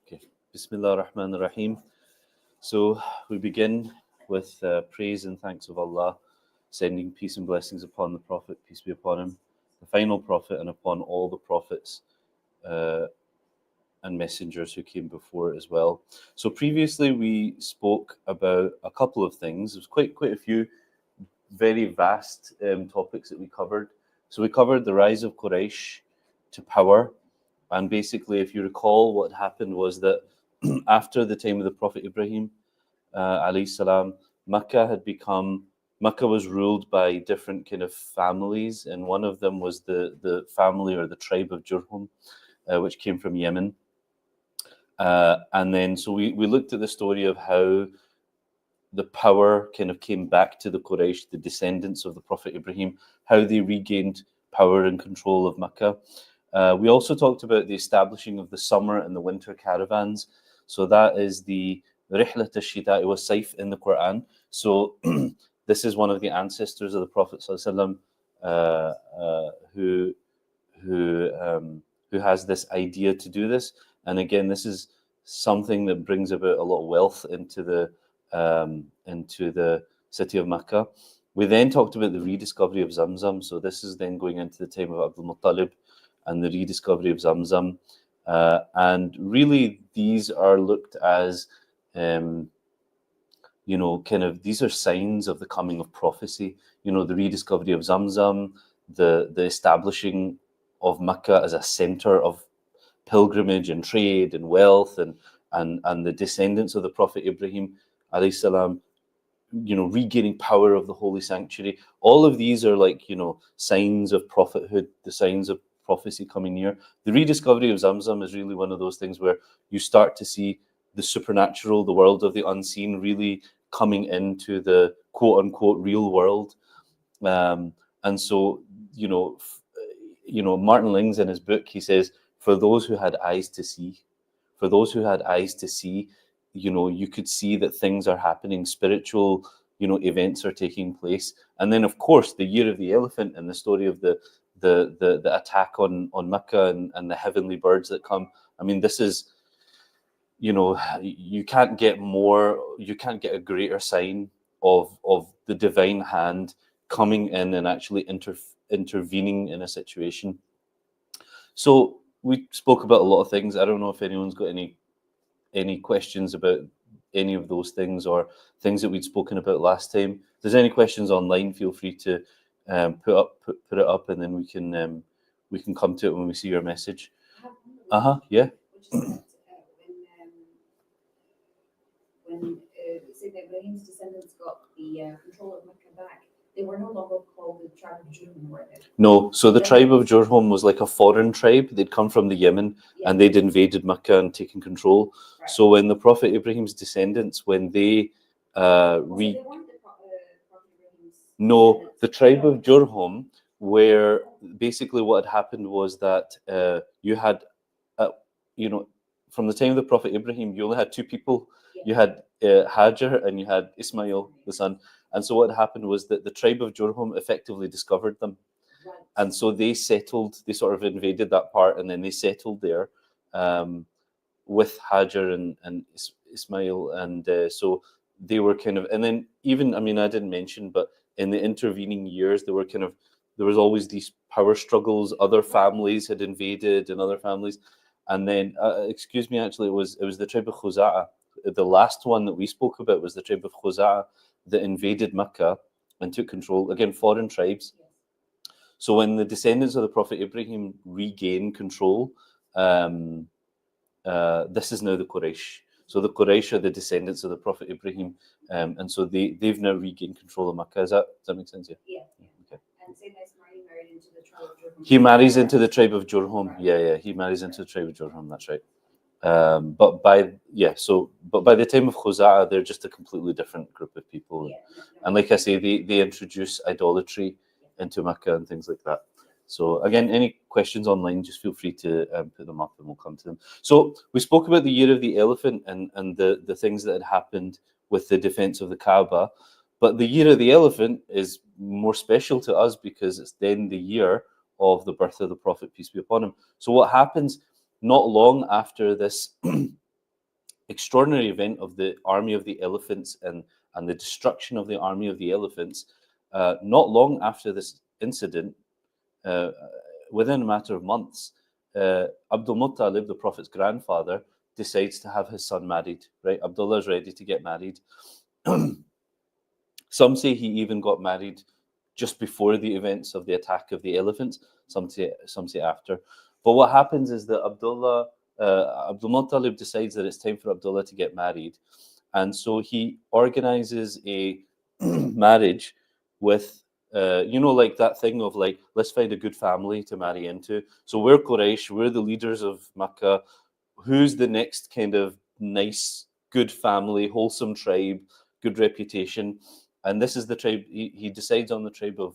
Okay. Bismillah ar-Rahman ar-Rahim. So we begin with praise and thanks of Allah, sending peace and blessings upon the Prophet, peace be upon him, the final Prophet, and upon all the prophets and messengers who came before as well. So previously we spoke about a couple of things. There's quite a few very vast topics that we covered. So we covered the rise of Quraysh to power. And basically, if you recall, what happened was that after the time of the Prophet Ibrahim, alayhi salam, Makkah was ruled by different kind of families, and one of them was the family or the tribe of Jurhum, which came from Yemen. And then, so we looked at the story of how the power kind of came back to the Quraysh, the descendants of the Prophet Ibrahim, how they regained power and control of Makkah. We also talked about the establishing of the summer and the winter caravans. So that is the Rihlat al-Shita'i wa Sayf in the Quran. So this is one of the ancestors of the Prophet ﷺ, who has this idea to do this. And again, this is something that brings about a lot of wealth into the city of Makkah. We then talked about the rediscovery of Zamzam. So this is then going into the time of Abdul Muttalib and the rediscovery of Zamzam. And really, these are looked as, these are signs of the coming of prophecy. The rediscovery of Zamzam, the establishing of Makkah as a center of pilgrimage and trade and wealth, and the descendants of the Prophet Ibrahim, alayhi salam, regaining power of the holy sanctuary. All of these are like, signs of prophethood, the signs of prophecy coming near. The rediscovery of Zamzam is really one of those things where you start to see the supernatural, the world of the unseen, really coming into the quote unquote real world. And so, Martin Lings in his book, he says, for those who had eyes to see, you could see that things are happening, spiritual, events are taking place. And then, of course, the year of the elephant and the story of the attack on Mecca and the heavenly birds that come. I mean, this is, you can't get a greater sign of the divine hand coming in and actually intervening in a situation. So we spoke about a lot of things. I don't know if anyone's got any questions about any of those things or things that we'd spoken about last time. If there's any questions online, feel free to put it up, and then we can come to it when we see your message. Yeah. When Sayyidina Ibrahim's descendants got the control of Mecca back, they were no longer called the tribe of Jurhum, were they? No, so the tribe of Jurhum was like a foreign tribe. They'd come from the Yemen, and they'd invaded Mecca and taken control. Right. So when the Prophet Ibrahim's descendants, when they they weren't the Prophet Ibrahim's no, the tribe of Jurhum, where basically what had happened was that you had, from the time of the Prophet Ibrahim, you only had two people. Yeah. You had Hajar and you had Ismail, the son. And so what happened was that the tribe of Jurhum effectively discovered them. Right. And so they sort of invaded that part, and then they settled there with Hajar and Ismail. And so they were kind of, and then even, I didn't mention, but in the intervening years, there was always these power struggles. Other families had invaded and other families. And then, actually, it was the tribe of Khuza'a. The last one that we spoke about was the tribe of Khuza'a that invaded Mecca and took control. Again, foreign tribes. Yes. So when the descendants of the Prophet Ibrahim regain control, this is now the Quraysh. So the Quraysh are the descendants of the Prophet Ibrahim, and so they've now regained control of Mecca. Does that make sense? Yeah. Yeah. Okay. And Sayyidina Ismail married into the tribe of Jurhum. He marries into the tribe of Jurhum. Right. Yeah. He marries into the tribe of Jurhum. That's right. But by the time of Khuza'a, they're just a completely different group of people. Yeah, and like I say, they introduce idolatry into Mecca and things like that. So again, any questions online, just feel free to put them up and we'll come to them. So we spoke about the year of the elephant and the things that had happened with the defense of the Kaaba. But the year of the elephant is more special to us because it's then the year of the birth of the Prophet, peace be upon him. So what happens not long after this extraordinary event of the army of the elephants and the destruction of the army of the elephants, not long after this incident, within a matter of months, Abdul Muttalib, the Prophet's grandfather, decides to have his son married. Right, Abdullah is ready to get married. Some say he even got married just before the events of the attack of the elephants. Some say after. But what happens is that Abdul Muttalib decides that it's time for Abdullah to get married, and so he organizes a marriage with, like that thing of like, let's find a good family to marry into. So we're Quraysh, we're the leaders of Makkah. Who's the next kind of nice, good family, wholesome tribe, good reputation? And this is the tribe, he decides on the tribe of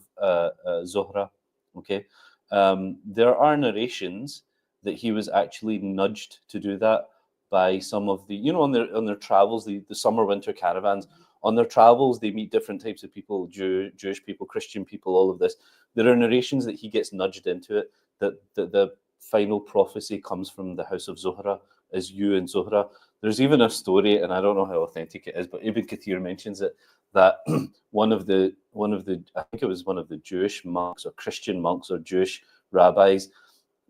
Zuhra, okay? There are narrations that he was actually nudged to do that by some of the, on their travels, the summer, winter caravans. On their travels, they meet different types of people, Jewish people, Christian people, all of this. There are narrations that he gets nudged into it, that the final prophecy comes from the house of Zuhra, as you and Zuhra. There's even a story, and I don't know how authentic it is, but Ibn Kathir mentions it, that one of the I think it was one of the Jewish monks or Christian monks or Jewish rabbis,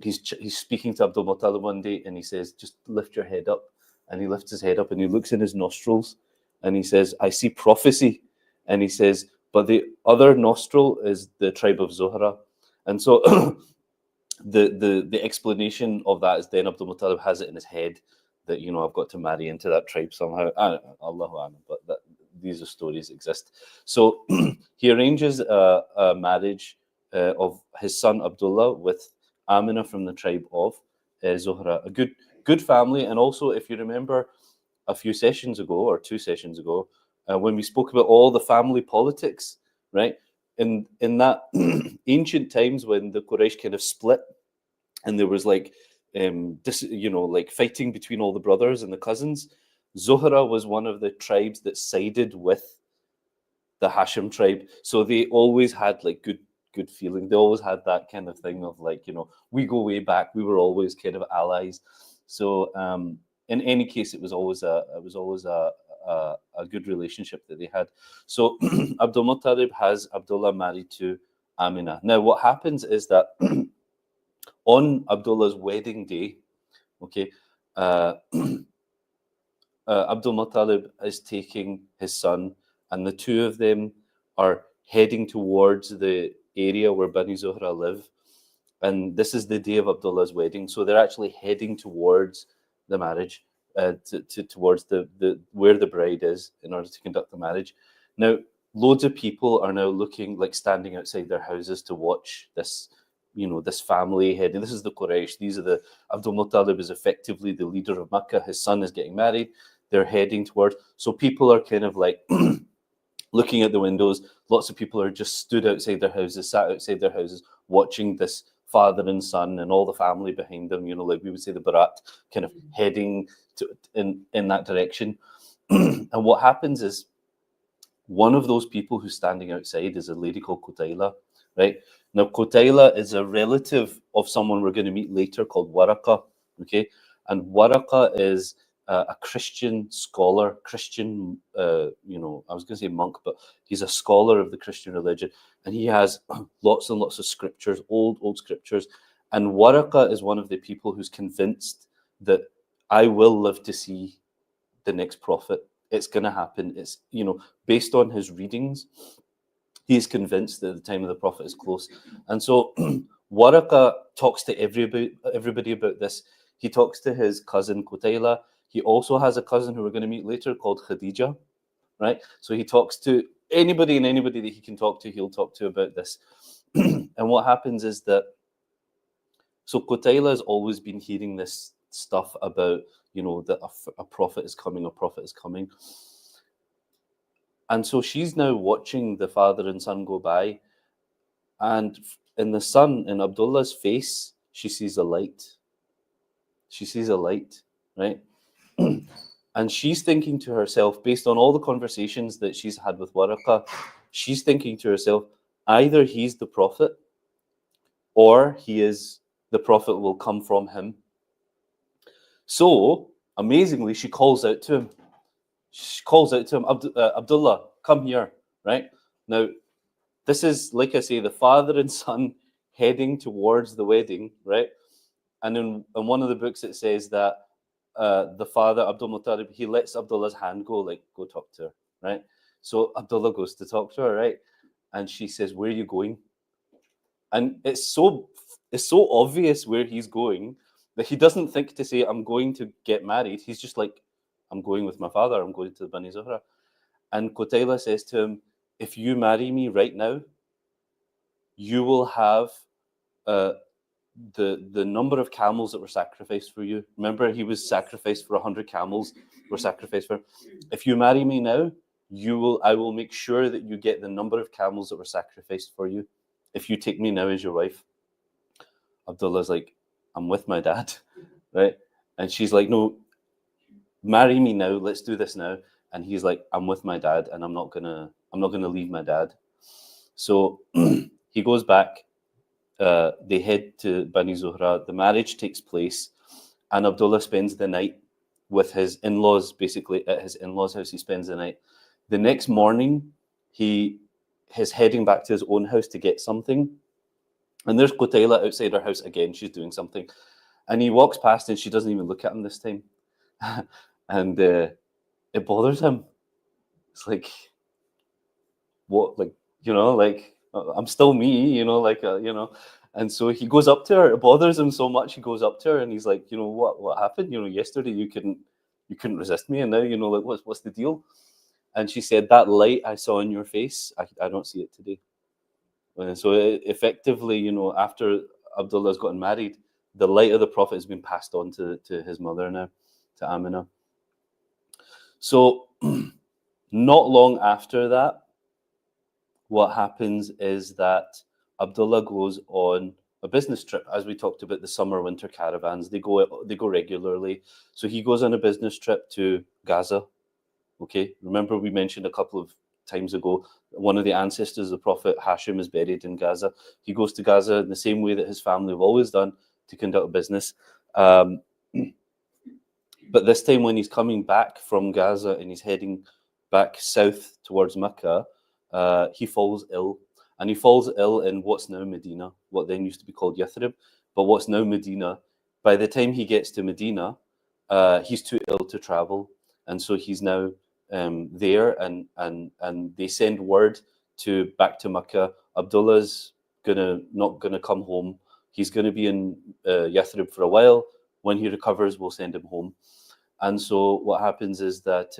he's speaking to Abdul Muttalib one day, and he says, just lift your head up. And he lifts his head up and he looks in his nostrils and he says, I see prophecy. And he says, but the other nostril is the tribe of Zuhra. And so the explanation of that is then Abdul Muttalib has it in his head that, I've got to marry into that tribe somehow. Allahu A'lam, but these are stories exist. So he arranges a marriage of his son Abdullah with Amina from the tribe of Zuhra, a good family. And also, if you remember a few sessions ago or 2 sessions ago, when we spoke about all the family politics, right? In that ancient times when the Quraysh kind of split and there was like fighting between all the brothers and the cousins, Zuhra was one of the tribes that sided with the Hashim tribe. So they always had like good feeling. They always had that kind of thing of like, we go way back. We were always kind of allies. So in any case, it was always a good relationship that they had. So Abdul Muttalib has Abdullah married to Amina. Now, what happens is that on Abdullah's wedding day, okay, Abdul Muttalib is taking his son, and the two of them are heading towards the area where Bani Zuhra live. And this is the day of Abdullah's wedding. So they're actually heading towards the marriage, towards the where the bride is in order to conduct the marriage. Now, loads of people are now looking, like standing outside their houses to watch this, this family heading. This is the Quraysh. These are the, Abdul Muttalib is effectively the leader of Makkah. His son is getting married. They're heading towards. So people are kind of like looking at the windows. Lots of people are just stood outside their houses, sat outside their houses, watching this father and son and all the family behind them, like we would say the Barat, kind of heading in that direction. And what happens is one of those people who's standing outside is a lady called Qutayla, right? Now, Qutayla is a relative of someone we're going to meet later called Waraka, okay? And Waraka is a Christian scholar, Christian, I was going to say monk, but he's a scholar of the Christian religion. And he has lots and lots of scriptures, old scriptures. And Waraka is one of the people who's convinced that I will live to see the next prophet. It's going to happen. It's, based on his readings, he's convinced that the time of the prophet is close. And so Waraka talks to everybody about this. He talks to his cousin Qutayla. He also has a cousin who we're going to meet later called Khadija, right? So he talks to anybody that he can talk to, he'll talk to about this. And what happens is that, so Qutayla has always been hearing this stuff about, that a prophet is coming, And so she's now watching the father and son go by. And in the son, in Abdullah's face, she sees a light. Right? And she's thinking to herself, based on all the conversations that she's had with Waraka, she's thinking to herself, either he's the prophet or the Prophet will come from him. So, amazingly, she calls out to him. She calls out to him, Abdullah, come here, right? Now, this is, like I say, the father and son heading towards the wedding, right? And in one of the books, it says that the father, Abdul Muttalib, he lets Abdullah's hand go, like, go talk to her, right? So Abdullah goes to talk to her, right? And she says, where are you going? And it's so obvious where he's going that he doesn't think to say, I'm going to get married. He's just like, I'm going with my father. I'm going to Bani Zuhra. And Qutayla says to him, if you marry me right now, you will have the number of camels that were sacrificed for you. Remember, he was sacrificed for 100 camels were sacrificed for him. If you marry me now, I will make sure that you get the number of camels that were sacrificed for you. If you take me now as your wife. Abdullah's like, I'm with my dad, right? And she's like, no, marry me now. Let's do this now. And he's like, I'm with my dad, and I'm not gonna leave my dad. So he goes back. They head to Bani Zuhra. The marriage takes place, and Abdullah spends the night with his in-laws. Basically, at his in-laws' house, he spends the night. The next morning, he is heading back to his own house to get something. And there's Qutayla outside her house again. She's doing something. And he walks past and she doesn't even look at him this time. And it bothers him. It's like, what? Like, I'm still me, And so he goes up to her. It bothers him so much. He goes up to her and he's like, what happened? Yesterday you couldn't resist me. And now, like, what's the deal? And she said, that light I saw in your face, I don't see it today. And so effectively, after Abdullah's gotten married, the light of the Prophet has been passed on to his mother now, to Amina. So not long after that, what happens is that Abdullah goes on a business trip. As we talked about the summer-winter caravans, they go regularly. So he goes on a business trip to Gaza. Okay, remember we mentioned a couple of times ago, one of the ancestors of the Prophet, Hashim, is buried in Gaza. He goes to Gaza in the same way that his family have always done to conduct business. But this time when he's coming back from Gaza and he's heading back south towards Mecca, he falls ill. And he falls ill in what's now Medina, what then used to be called Yathrib, but what's now Medina. By the time he gets to Medina, he's too ill to travel. And so he's now there, and they send word back to Mecca. Abdullah's not gonna come home. He's gonna be in Yathrib for a while. When he recovers, we'll send him home. And so what happens is that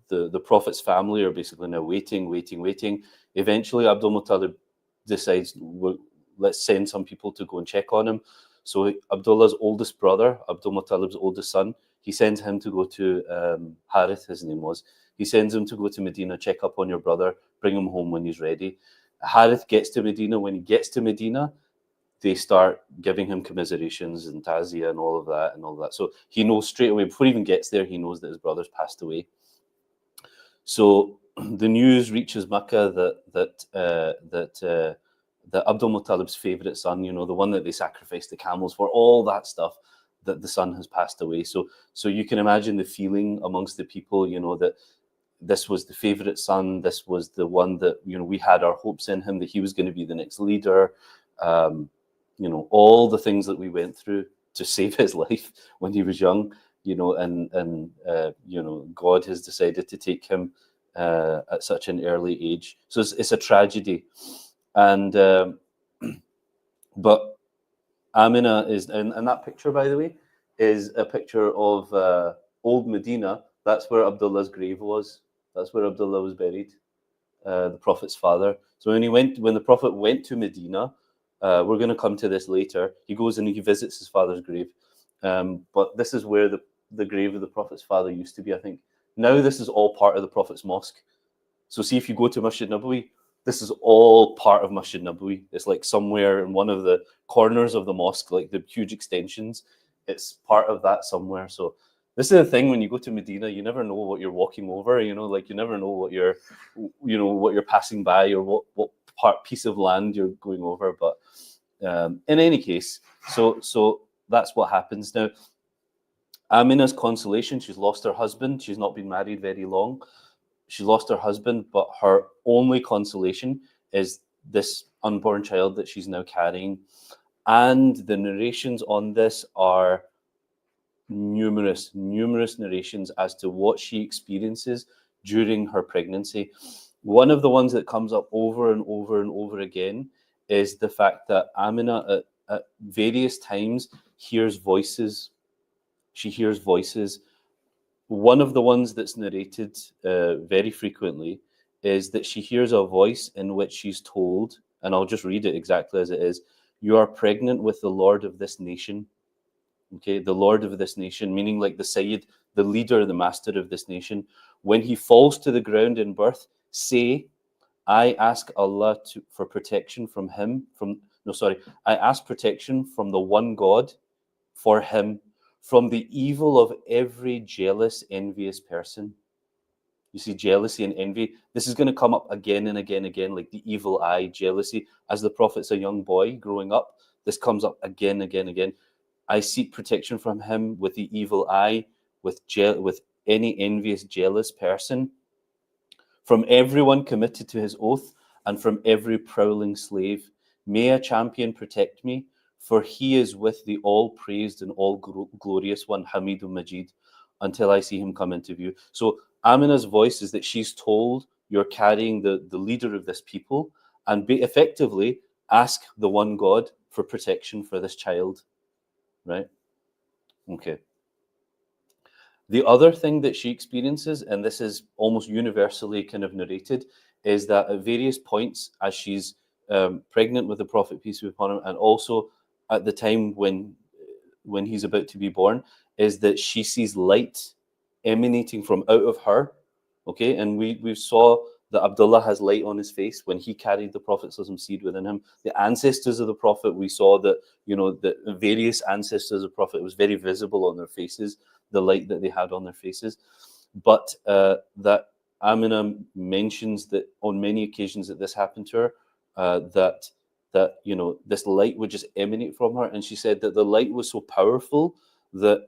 the Prophet's family are basically now waiting. Eventually, Abdul Muttalib decides, let's send some people to go and check on him. So Abdullah's oldest brother, Abdul Muttalib's oldest son, he sends him to go to Harith, his name was. He sends him to go to Medina, check up on your brother, bring him home when he's ready. Harith gets to Medina. When he gets to Medina, they start giving him commiserations and tazia and all of that. So he knows straight away, before he even gets there, he knows that his brother's passed away. So the news reaches Mecca that Abdul Muttalib's favourite son, the one that they sacrificed the camels for, all that stuff, that the son has passed away. So you can imagine the feeling amongst the people, that this was the favourite son, this was the one that, we had our hopes in him, that he was going to be the next leader. All the things that we went through to save his life when he was young, and God has decided to take him at such an early age. So it's a tragedy. And but Amina is, and that picture, by the way, is a picture of old Medina. That's where Abdullah's grave was. That's where Abdullah was buried, the Prophet's father. So when the Prophet went to Medina, we're going to come to this later. He goes and he visits his father's grave. But this is where the grave of the Prophet's father used to be, I think. Now this is all part of the Prophet's mosque. So see, if you go to Masjid Nabawi, this is all part of Masjid Nabawi. It's like somewhere in one of the corners of the mosque, like the huge extensions. It's part of that somewhere. So this is the thing, when you go to Medina, you never know what you're walking over, like you never know what you're passing by, or what piece of land you're going over. But in any case, so that's what happens now. Amina's consolation, she's lost her husband. She's not been married very long. She lost her husband, but her only consolation is this unborn child that she's now carrying. And the narrations on this are numerous narrations as to what she experiences during her pregnancy. One of the ones that comes up over and over and over again is the fact that Amina at various times hears voices. She hears voices. One of the ones that's narrated very frequently is that she hears a voice in which she's told, and I'll just read it exactly as it is, "You are pregnant with the Lord of this nation." Okay, the Lord of this nation, meaning like the Sayyid, the leader, the master of this nation. When he falls to the ground in birth, say, I ask Allah for protection from him, I ask protection from the one God for him, from the evil of every jealous, envious person. You see, jealousy and envy, this is going to come up again and again, like the evil eye, jealousy. As the Prophet's a young boy growing up, this comes up again. I seek protection from him with the evil eye, with any envious, jealous person, from everyone committed to his oath, and from every prowling slave. May a champion protect me, for he is with the all-praised and all-glorious one, Hamidun Majid, until I see him come into view. So Amina's voice is that she's told, you're carrying the leader of this people, and effectively ask the one God for protection for this child. Right? Okay. The other thing that she experiences, and this is almost universally kind of narrated, is that at various points as she's pregnant with the Prophet, peace be upon him, and also at the time when he's about to be born, is that she sees light emanating from out of her. Okay, and we saw that Abdullah has light on his face when he carried the Prophet's seed within him. The ancestors of the Prophet, we saw that, the various ancestors of the Prophet, it was very visible on their faces, the light that they had on their faces. But that Amina mentions that on many occasions that this happened to her, that this light would just emanate from her. And she said that the light was so powerful that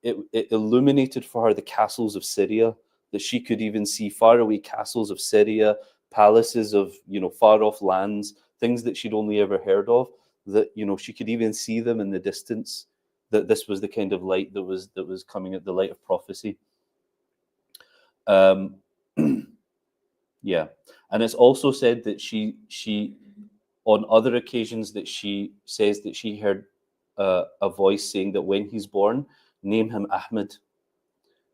it illuminated for her the castles of Syria, that she could even see faraway castles of Syria, palaces of, far off lands, things that she'd only ever heard of, that, she could even see them in the distance, that this was the kind of light that was coming at the light of prophecy. Yeah. And it's also said that she on other occasions that she says that she heard a voice saying that when he's born, name him Ahmed.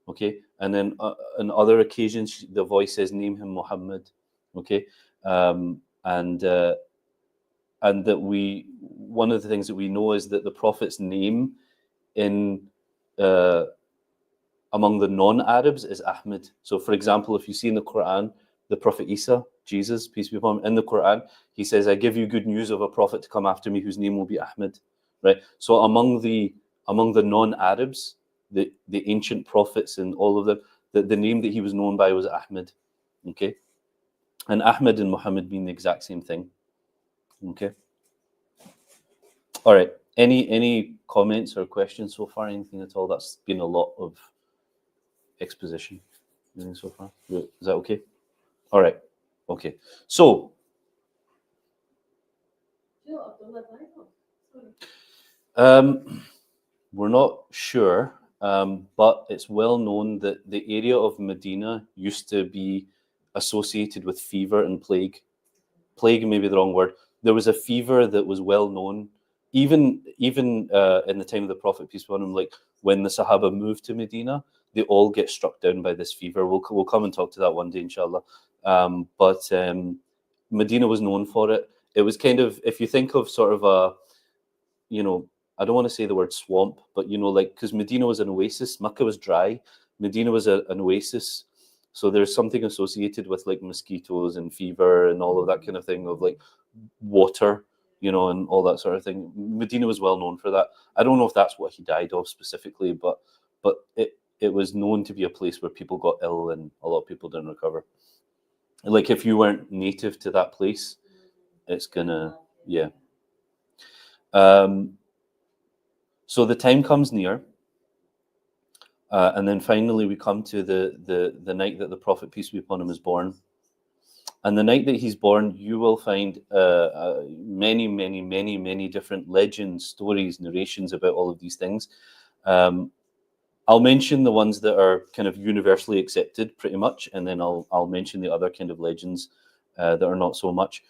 Okay, and then on other occasions the voice says name him Muhammad. Okay, and that one of the things that we know is that the Prophet's name in among the non-Arabs is Ahmed. So for example, if you see in the Quran, the Prophet Isa, Jesus, peace be upon him, in the Quran, he says, I give you good news of a prophet to come after me whose name will be Ahmed. Right? So among the non-Arabs, the ancient prophets and all of them, the name that he was known by was Ahmed. Okay? And Ahmed and Muhammad mean the exact same thing. Okay? All right. Any comments or questions so far? Anything at all? That's been a lot of exposition so far. Is that okay? All right. Okay. So we're not sure, but it's well known that the area of Medina used to be associated with fever and plague. Plague may be the wrong word. There was a fever that was well known, even in the time of the Prophet, peace be upon him, like when the Sahaba moved to Medina, they all get struck down by this fever. We'll come and talk to that one day, inshallah. But Medina was known for it. It was kind of, if you think of sort of a, I don't want to say the word swamp, but like, because Medina was an oasis, Mecca was dry, Medina was an oasis. So there's something associated with like mosquitoes and fever and all of that kind of thing, of like water, and all that sort of thing. Medina was well known for that. I don't know if that's what he died of specifically, but it was known to be a place where people got ill and a lot of people didn't recover. Like if you weren't native to that place, it's gonna, yeah. So the time comes near, and then finally we come to the night that the Prophet, peace be upon him, is born. And the night that he's born, you will find many different legends, stories, narrations about all of these things. I'll mention the ones that are kind of universally accepted, pretty much, and then I'll mention the other kind of legends that are not so much.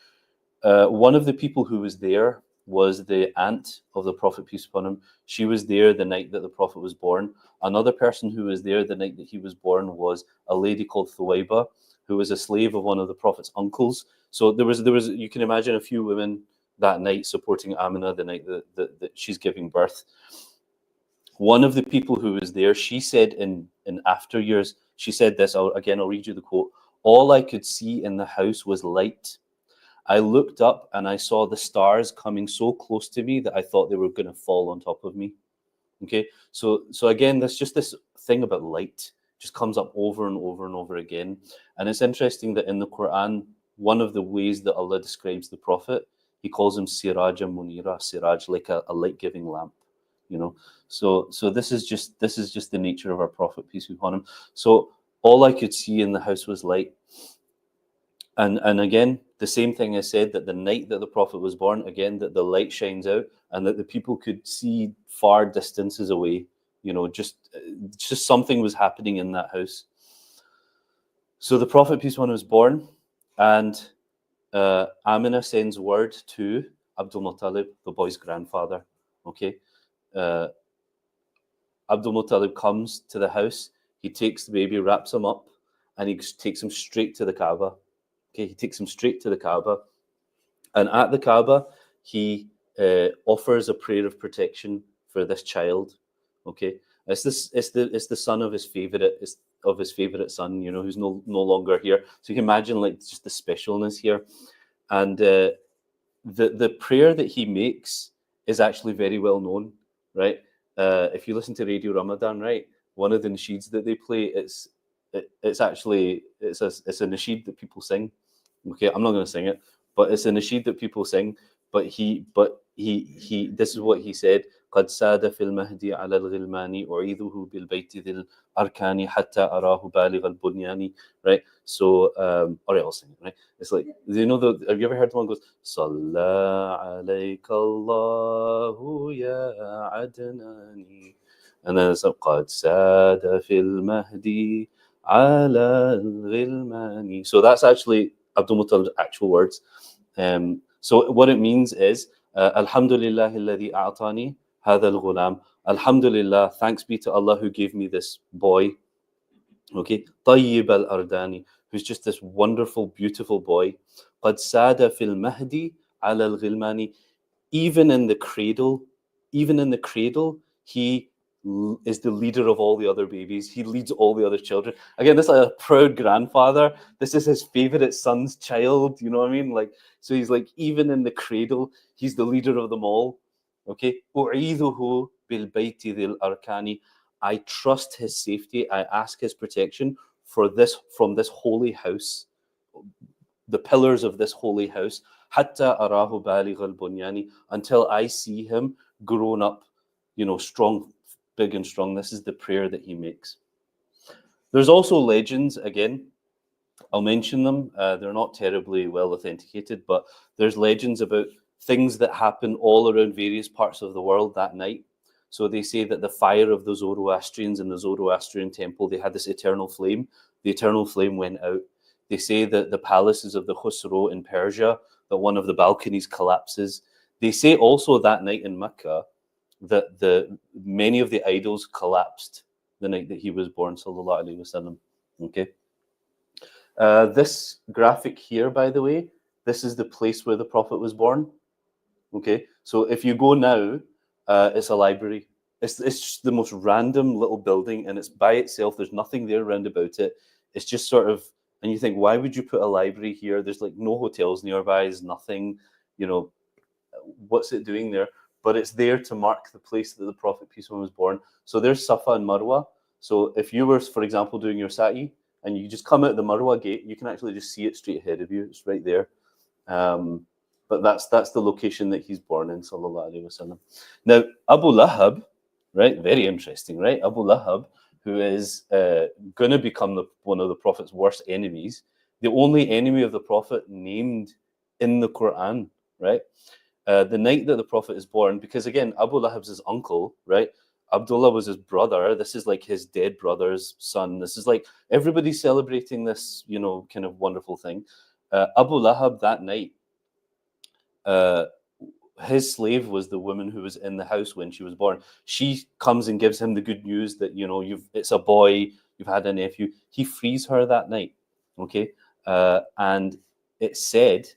One of the people who was there was the aunt of the Prophet, peace upon him. She was there the night that the Prophet was born. Another person who was there the night that he was born was a lady called Thuwaiba, who was a slave of one of the Prophet's uncles. So there was you can imagine a few women that night supporting Amina the night that she's giving birth. One of the people who was there, she said in after years, she said this, I'll read you the quote. "All I could see in the house was light. I looked up and I saw the stars coming so close to me that I thought they were going to fall on top of me." Okay, so again, there's just this thing about light just comes up over and over and over again. And it's interesting that in the Quran, one of the ways that Allah describes the Prophet, he calls him Siraja Munira, Siraj, like a light-giving lamp, you know. So this is just the nature of our Prophet, peace be upon him. So all I could see in the house was light. And again, the same thing I said, that the night that the Prophet was born, again, that the light shines out and that the people could see far distances away, you know, just something was happening in that house. So the Prophet, peace be upon him, was born, and Amina sends word to Abdul Muttalib, the boy's grandfather. Okay, Abdul Muttalib comes to the house, he takes the baby, wraps him up, and he takes him straight to the Kaaba. Okay, he takes him straight to the Kaaba, and at the Kaaba, he offers a prayer of protection for this child. Okay, it's the son of his favorite son, you know, who's no longer here. So you can imagine like just the specialness here, and the prayer that he makes is actually very well known, right? If you listen to Radio Ramadan, right, one of the nasheeds that they play, it's a nasheed that people sing. Okay, I'm not going to sing it, but it's a nasheed that people sing. But he this is what he said: قد ساد في المهدي على الغلمان أعيذه بالبيت ذي الأركان حتى أراه بالغ البنيان. Right. So all right, I'll sing it. Right. It's like, you know, have you ever heard the one goes صلى عليك الله يا عدناني, and then it's like قد ساد في المهدي على الغلمان. So that's actually Abdul Muttalib's actual words. So what it means is Alhamdulillah alladhi a'tani hadha al-ghulam. Alhamdulillah, thanks be to Allah who gave me this boy. Okay, Tayyib al-Ardani, who's just this wonderful, beautiful boy. Qad sada fil mahdi ala al-ghilmani. Even in the cradle, he is the leader of all the other babies. He leads all the other children. Again, this is a proud grandfather. This is his favorite son's child. You know what I mean? Like, so he's like, even in the cradle, he's the leader of them all. Okay. أُعِيذُهُ بِالْبَيْتِ ذِي الْأَرْكَانِ. I trust his safety. I ask his protection from this holy house, the pillars of this holy house. حَتَّى أَرَاهُ بَالِغَ الْبُنْيَانِ. Until I see him grown up, you know, strong, big and strong. This is the prayer that he makes. There's also legends, again, I'll mention them. They're not terribly well authenticated, but there's legends about things that happen all around various parts of the world that night. So they say that the fire of the Zoroastrians in the Zoroastrian temple, they had this eternal flame. The eternal flame went out. They say that the palaces of the Khusro in Persia, that one of the balconies collapses. They say also that night in Mecca that many of the idols collapsed the night that he was born, sallallahu alaihi wasallam. Okay. This graphic here, by the way, this is the place where the Prophet was born. Okay, so if you go now, it's a library. It's just the most random little building, and it's by itself. There's nothing there around about it. It's just sort of, and you think, why would you put a library here? There's like no hotels nearby. There's nothing, you know, what's it doing there? But it's there to mark the place that the Prophet, peace be upon him, was born. So there's Safa and Marwa. So if you were, for example, doing your sa'i, and you just come out the Marwa gate, you can actually just see it straight ahead of you. It's right there. but that's the location that he's born in, sallallahu alaihi wasallam. Now, Abu Lahab, right? Very interesting, right? Abu Lahab, who is going to become one of the Prophet's worst enemies, the only enemy of the Prophet named in the Quran, right? The night that the Prophet is born, because again, Abu Lahab's his uncle, right? Abdullah was his brother. This is like his dead brother's son. This is like everybody's celebrating this, kind of wonderful thing. Abu Lahab that night, his slave was the woman who was in the house when she was born. She comes and gives him the good news that it's a boy, you've had a nephew. He frees her that night, okay, and it's said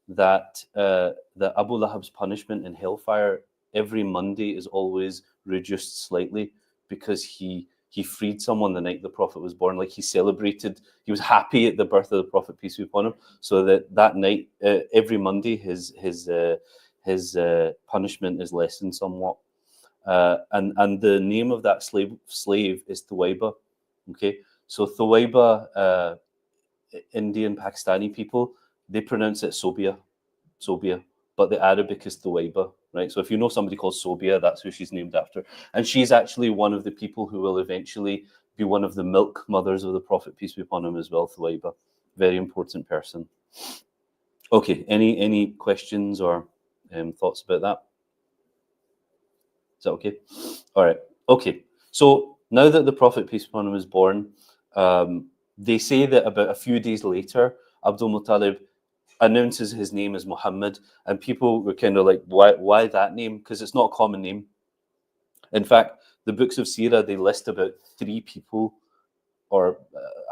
that that Abu Lahab's punishment in hellfire every Monday is always reduced slightly because he freed someone the night the Prophet was born. Like he celebrated, he was happy at the birth of the Prophet, peace be upon him. So that night, every Monday, his punishment is lessened somewhat. And the name of that slave is Thuwaiba. Okay, so Thuwaiba, Indian Pakistani people, they pronounce it Sobia, but the Arabic is Thuwaiba, right? So if you know somebody called Sobia, that's who she's named after. And she's actually one of the people who will eventually be one of the milk mothers of the Prophet, peace be upon him as well, Thuwaiba. Very important person. Okay, any questions or thoughts about that? Is that okay? All right. Okay. So now that the Prophet, peace be upon him, is born, they say that about a few days later, Abdul Muttalib announces his name as Muhammad, and people were kind of like, why that name? Because it's not a common name. In fact, the books of Sirah, they list about 3 people or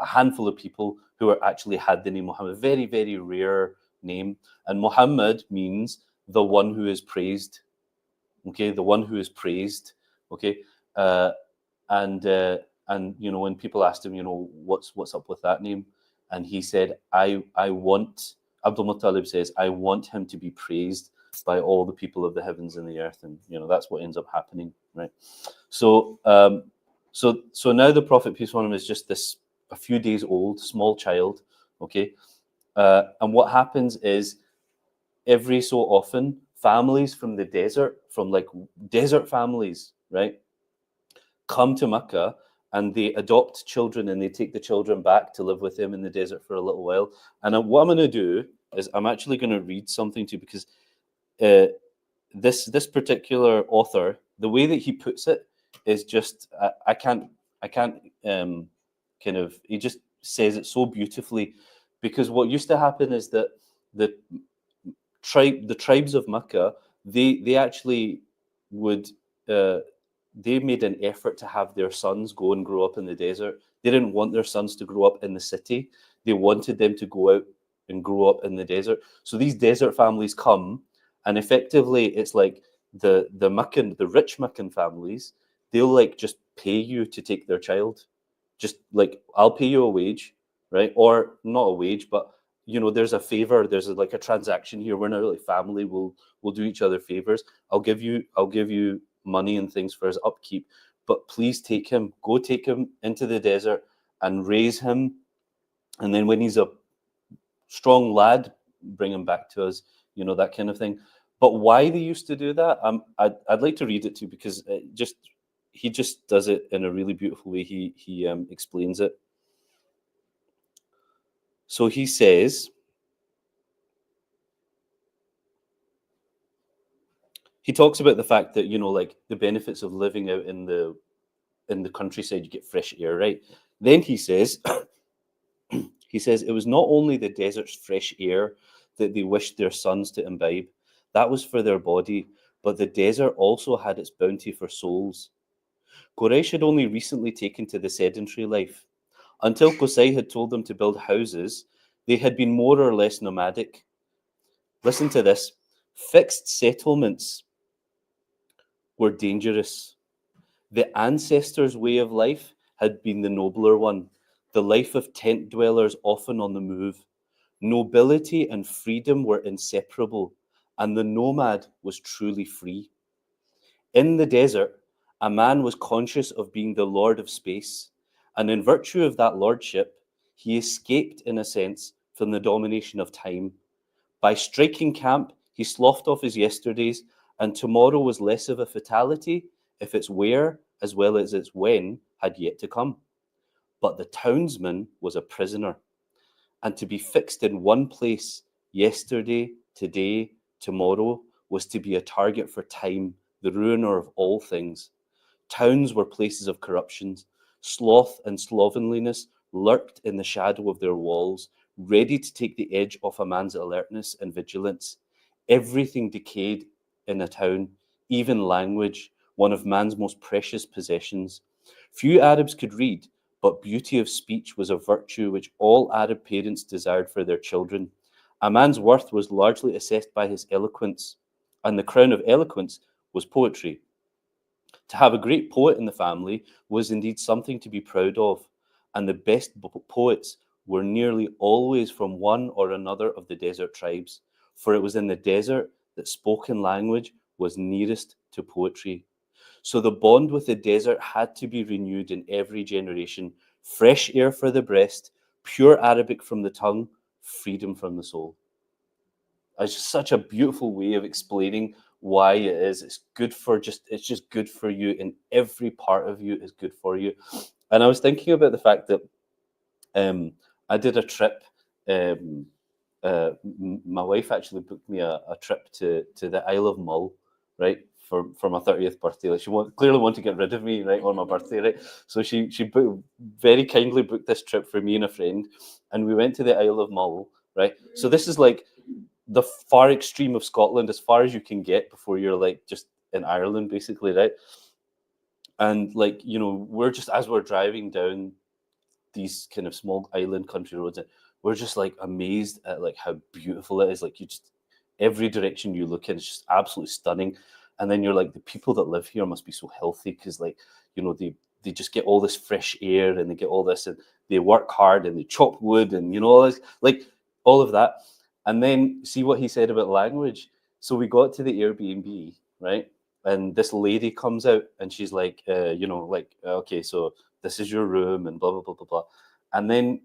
a handful of people who actually had the name Muhammad. Very, very rare name. And Muhammad means the one who is praised. Okay, the one who is praised. Okay, and when people asked him, what's up with that name, and he said, I want. Abdul Muttalib says, I want him to be praised by all the people of the heavens and the earth, and that's what ends up happening, right? So, so now the Prophet, peace on him, is just this a few days old, small child, okay, and what happens is every so often, families from the desert, from like desert families, right, come to Mecca and they adopt children and they take the children back to live with them in the desert for a little while. And what I'm going to do is I'm actually going to read something to you because this particular author, the way that he puts it is just I can't kind of, he just says it so beautifully, because what used to happen is that the tribes of Mecca, they actually would they made an effort to have their sons go and grow up in the desert. They didn't want their sons to grow up in the city. They wanted them to go out and grow up in the desert. So these desert families come, and effectively it's like the rich Meccan families, they'll like just pay you to take their child. Just like, I'll pay you a wage, right? Or not a wage, but there's a favor, there's like a transaction here. We're not really family, we'll do each other favors. I'll give you money and things for his upkeep, but please go take him into the desert and raise him, and then when he's a strong lad, bring him back to us, that kind of thing. But why they used to do that, I'd like to read it to you, because he just does it in a really beautiful way. He explains it. So he says, he talks about the fact that like the benefits of living out in the countryside, you get fresh air, right? Then he says it was not only the desert's fresh air that they wished their sons to imbibe, that was for their body, but the desert also had its bounty for souls. Quraysh had only recently taken to the sedentary life. Until Qusay had told them to build houses, they had been more or less nomadic. Listen to this. Fixed settlements were dangerous. The ancestors' way of life had been the nobler one, the life of tent dwellers often on the move. Nobility and freedom were inseparable, and the nomad was truly free. In the desert, a man was conscious of being the lord of space, and in virtue of that lordship, he escaped, in a sense, from the domination of time. By striking camp, He sloughed off his yesterdays, and tomorrow was less of a fatality if its where as well as its when had yet to come. But the townsman was a prisoner, and to be fixed in one place yesterday, today, tomorrow was to be a target for time, the ruiner of all things. Towns were places of corruptions. Sloth and slovenliness lurked in the shadow of their walls, ready to take the edge off a man's alertness and vigilance. Everything decayed in a town, even language, one of man's most precious possessions. Few Arabs could read, but beauty of speech was a virtue which all Arab parents desired for their children. A man's worth was largely assessed by his eloquence, and the crown of eloquence was poetry. To have a great poet in the family was indeed something to be proud of, and the best poets were nearly always from one or another of the desert tribes, for it was in the desert that spoken language was nearest to poetry. So the bond with the desert had to be renewed in every generation. Fresh air for the breast, pure Arabic from the tongue, freedom from the soul. It's just such a beautiful way of explaining why it is. It's just good for you, and every part of you is good for you. And I was thinking about the fact that I did a trip. My wife actually booked me a trip to the Isle of Mull, right, for my 30th birthday. Like, clearly want to get rid of me, right, on my birthday, right? So she very kindly booked this trip for me and a friend, and we went to the Isle of Mull, right? So this is like the far extreme of Scotland, as far as you can get before you're like just in Ireland, basically, right? And like, you know, we're just, as we're driving down these kind of small island country roads, and we're just like amazed at like how beautiful it is. Like, you just, every direction you look in, it's just absolutely stunning. And then you're like, the people that live here must be so healthy, because like, you know, they just get all this fresh air, and they get all this, and they work hard, and they chop wood, and you know, all this, like all of that. And then see what he said about language. So we got to the Airbnb, right? And this lady comes out, and she's like, you know, like, okay, so this is your room, and blah, blah, blah, blah, blah. And then,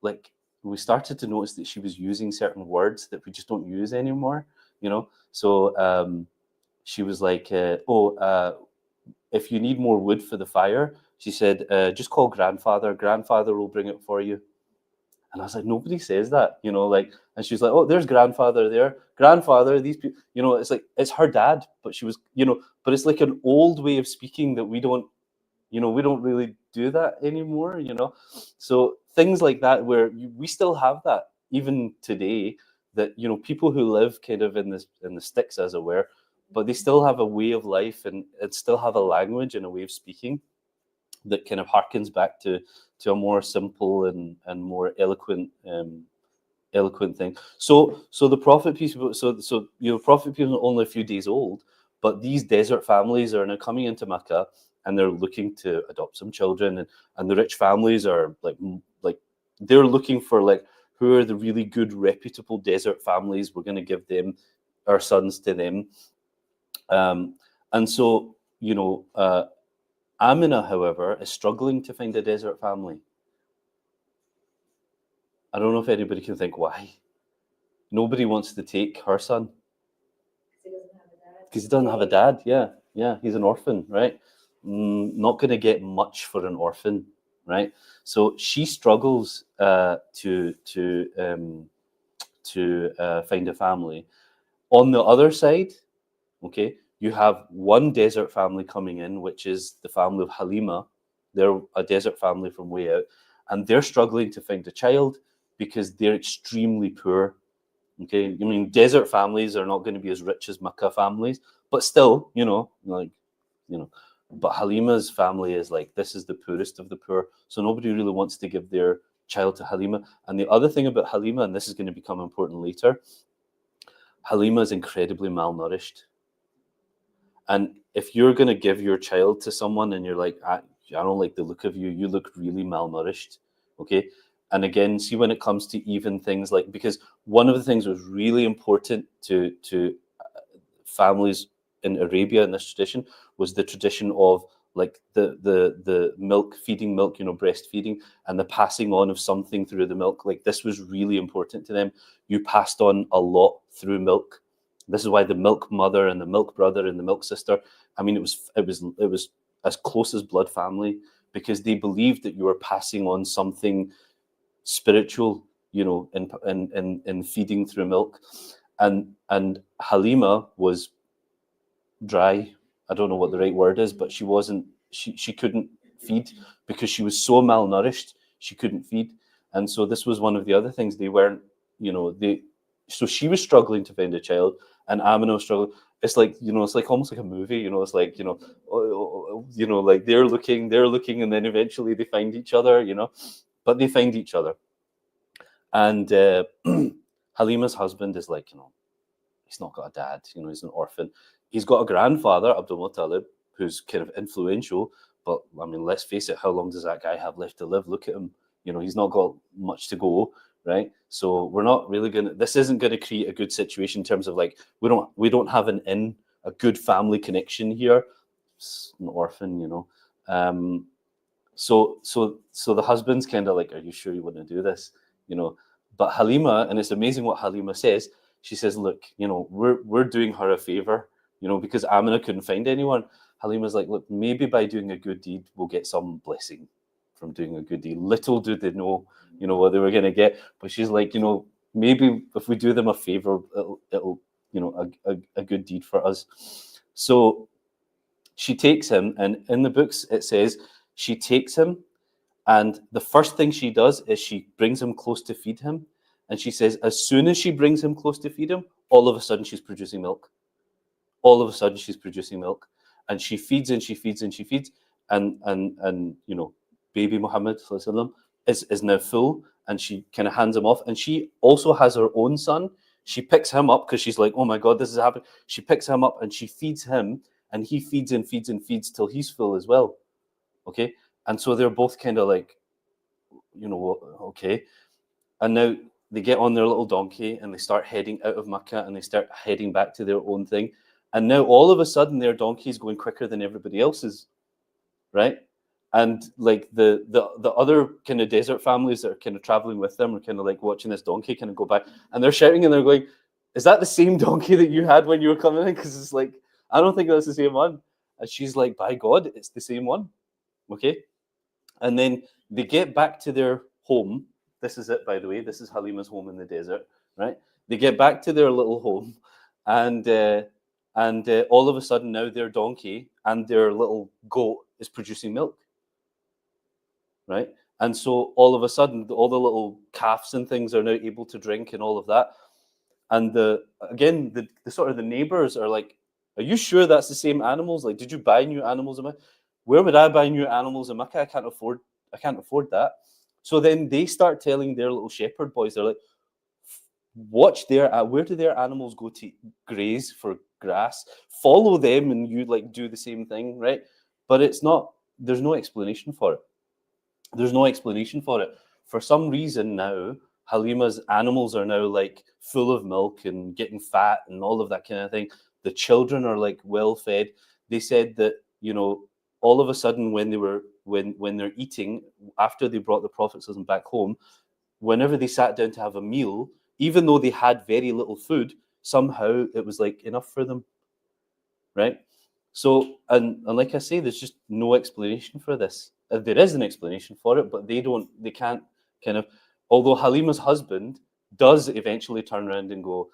like, we started to notice that she was using certain words that we just don't use anymore, you know? So she was like, if you need more wood for the fire, she said, just call grandfather. Grandfather will bring it for you. And I was like, nobody says that, you know, like, and she's like, oh, there's grandfather there. Grandfather, these people, you know, it's like, it's her dad, but she was, you know, but it's like an old way of speaking that we don't, you know, we don't really do that anymore, you know. So things like that, where we still have that even today, that, you know, people who live kind of in the sticks, as it were, but they still have a way of life, and still have a language and a way of speaking that kind of harkens back to a more simple and more eloquent thing. So the prophet, peace be, so you know, prophet peace, only a few days old, but these desert families are now coming into Mecca, and they're looking to adopt some children, and the rich families are like they're looking for, like, who are the really good, reputable desert families. We're going to give them our sons to them. And so, you know, Amina, however, is struggling to find a desert family. I don't know if anybody can think why. Nobody wants to take her son. Because he doesn't have a dad. Yeah, he's an orphan, right? Not going to get much for an orphan, right? So she struggles to find a family. On the other side, okay, you have one desert family coming in, which is the family of Halima. They're a desert family from way out, and they're struggling to find a child because they're extremely poor. Okay, I mean, desert families are not going to be as rich as Makkah families, but still, you know, like, you know, but Halima's family is like, this is the poorest of the poor, so nobody really wants to give their child to Halima. And the other thing about Halima, and this is going to become important later, Halima is incredibly malnourished. And if you're going to give your child to someone and you're like, I don't like the look of you, you look really malnourished, okay? And again, see, when it comes to even things like, because one of the things that was really important to families in Arabia in this tradition was the tradition of like the milk, feeding milk, you know, breastfeeding, and the passing on of something through the milk. Like, this was really important to them. You passed on a lot through milk. This is why the milk mother and the milk brother and the milk sister, I mean, it was as close as blood family, because they believed that you were passing on something spiritual, you know, in feeding through milk. And Halima was dry. I don't know what the right word is, but she wasn't. She couldn't feed because she was so malnourished. She couldn't feed, and so this was one of the other things. They weren't, you know, they. So she was struggling to find a child, and Amina was struggling. It's like, you know, it's like almost like a movie. You know, it's like, you know, you know, like they're looking, and then eventually they find each other. You know, but they find each other, and Halima's husband is like, you know, he's not got a dad, you know, he's an orphan. He's got a grandfather, Abdul Muttalib, who's kind of influential, but I mean, let's face it, how long does that guy have left to live? Look at him, you know, he's not got much to go, right? So we're not really gonna, this isn't gonna create a good situation in terms of like, we don't have a good family connection here. It's an orphan, you know. So the husband's kind of like, are you sure you want to do this? You know, but Halima, and it's amazing what Halima says. She says, look, you know, we're doing her a favor, you know, because Amina couldn't find anyone. Halima's like, look, maybe by doing a good deed, we'll get some blessing from doing a good deed. Little do they know, you know, what they were going to get. But she's like, you know, maybe if we do them a favor, it'll you know, a good deed for us. So she takes him, and in the books it says she takes him, and the first thing she does is she brings him close to feed him. And she says, as soon as she brings him close to feed him, all of a sudden she's producing milk. All of a sudden she's producing milk. And she feeds and she feeds and she feeds. And you know, baby Muhammad is now full, and she kind of hands him off. And she also has her own son. She picks him up because she's like, oh my God, this is happening. She picks him up and she feeds him, and he feeds and feeds and feeds till he's full as well. Okay. And so they're both kind of like, you know, okay. And now they get on their little donkey and they start heading out of Makkah, and they start heading back to their own thing. And now all of a sudden their donkey is going quicker than everybody else's, right? And like the other kind of desert families that are kind of traveling with them are kind of like watching this donkey kind of go by, and they're shouting and they're going, is that the same donkey that you had when you were coming in? Because it's like, I don't think that's the same one. And she's like, by God, it's the same one. Okay. And then they get back to their home. This is it, by the way. This is Halima's home in the desert, right? They get back to their little home, and all of a sudden now their donkey and their little goat is producing milk, right? And so all of a sudden, all the little calves and things are now able to drink and all of that. And the sort of the neighbors are like, are you sure that's the same animals? Like, did you buy new animals in Makkah? Where would I buy new animals in Makkah? I can't afford that. So then they start telling their little shepherd boys, they're like, watch where do their animals go to graze for grass? Follow them, and you like do the same thing, right? But it's not, there's no explanation for it. There's no explanation for it. For some reason now, Halima's animals are now like full of milk and getting fat and all of that kind of thing. The children are like well fed. They said that, you know, all of a sudden when they're eating, after they brought the Prophet back home, whenever they sat down to have a meal, even though they had very little food, somehow it was like enough for them, right? So, and like I say, there's just no explanation for this. There is an explanation for it, but they can't kind of, although Halima's husband does eventually turn around and go,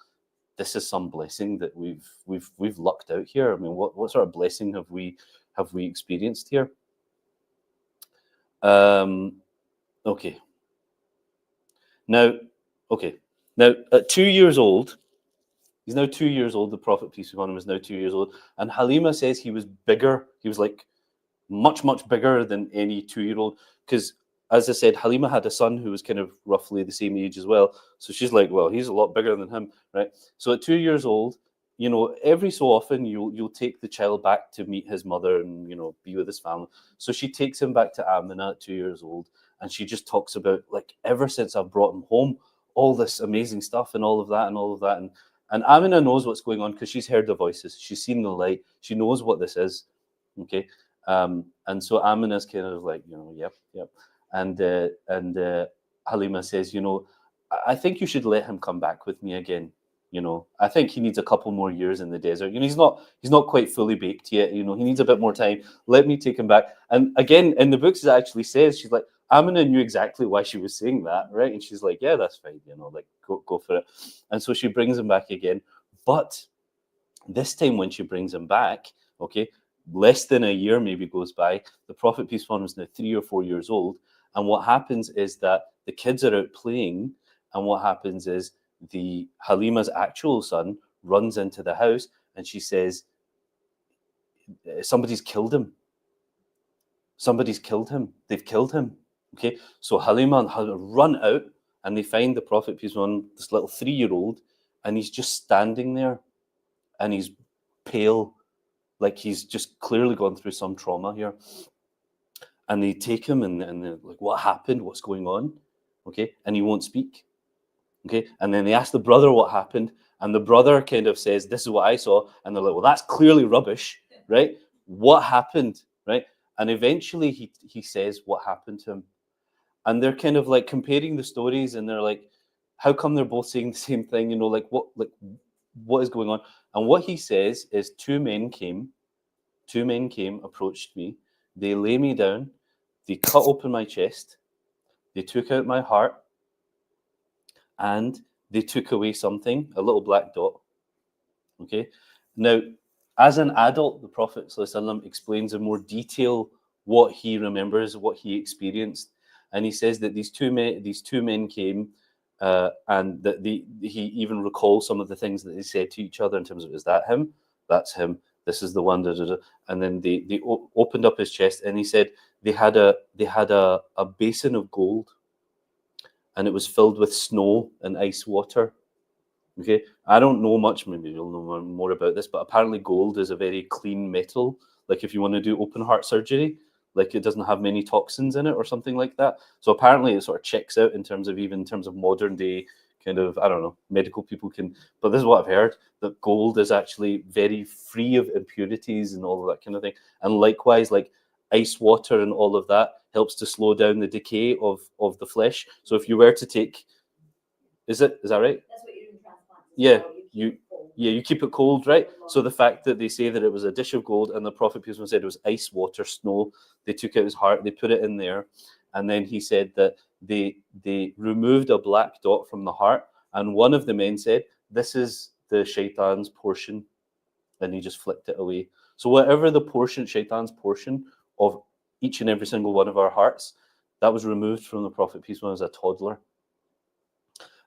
this is some blessing that we've lucked out here. I mean, what sort of blessing have we experienced here? Okay. Now, at 2 years old, he's now 2 years old. The Prophet, peace be upon him, is now 2 years old. And Halima says he was bigger. He was like much, much bigger than any 2-year-old. Because, as I said, Halima had a son who was kind of roughly the same age as well. So she's like, well, he's a lot bigger than him, right? So at 2 years old, you know, every so often you'll take the child back to meet his mother and, you know, be with his family. So she takes him back to Amina at 2 years old. And she just talks about, like, ever since I've brought him home, all this amazing stuff and all of that and all of that. And Amina knows what's going on because she's heard the voices. She's seen the light. She knows what this is. Okay. And so Amina's kind of like, you know, yep. And Halima says, you know, I think you should let him come back with me again. You know, I think he needs a couple more years in the desert. You know, he's not quite fully baked yet. You know, he needs a bit more time. Let me take him back. And again, in the books, it actually says, she's like, Amina knew exactly why she was saying that, right? And she's like, yeah, that's fine. You know, like go for it. And so she brings him back again. But this time when she brings him back, okay, less than a year maybe goes by. The Prophet, peace be upon him, is now 3 or 4 years old. And what happens is that the kids are out playing. And what happens is the Halima's actual son runs into the house and she says, somebody's killed him. Somebody's killed him. They've killed him. Okay, so Halima and Halima run out and they find the Prophet, peace be upon him, this little 3-year-old, and he's just standing there and he's pale, like he's just clearly gone through some trauma here. And they take him and they're like, what happened? What's going on? Okay, and he won't speak. Okay, and then they ask the brother what happened, and the brother kind of says, this is what I saw. And they're like, well, that's clearly rubbish, right? What happened, right? And eventually he says what happened to him. And they're kind of like comparing the stories, and they're like, how come they're both saying the same thing? You know, like what is going on? And what he says is two men came, approached me, they lay me down, they cut open my chest, they took out my heart, and they took away something, a little black dot. Okay. Now, as an adult, the Prophet ﷺ explains in more detail what he remembers, what he experienced, and he says that these two men came, and that he even recalls some of the things that they said to each other in terms of, is that him? That's him. This is the one. Da, da, da. And then they opened up his chest, and he said they had a basin of gold, and it was filled with snow and ice water. Okay, I don't know much. Maybe you'll know more about this, but apparently gold is a very clean metal. Like if you want to do open heart surgery, like it doesn't have many toxins in it or something like that. So apparently it sort of checks out in terms of modern day kind of, I don't know, medical people can. But this is what I've heard, that gold is actually very free of impurities and all of that kind of thing. And likewise, like ice water and all of that helps to slow down the decay of the flesh. So if you were to take, is that right? That's what you're doing transplants. Yeah, Well. you keep it cold, right? So the fact that they say that it was a dish of gold, and the Prophet peace be upon him said it was ice water, snow, they took out his heart, they put it in there, and then he said that they removed a black dot from the heart, and one of the men said, this is the shaitan's portion, and he just flicked it away. So whatever the portion, shaitan's portion of each and every single one of our hearts, that was removed from the Prophet peace be upon him as a toddler.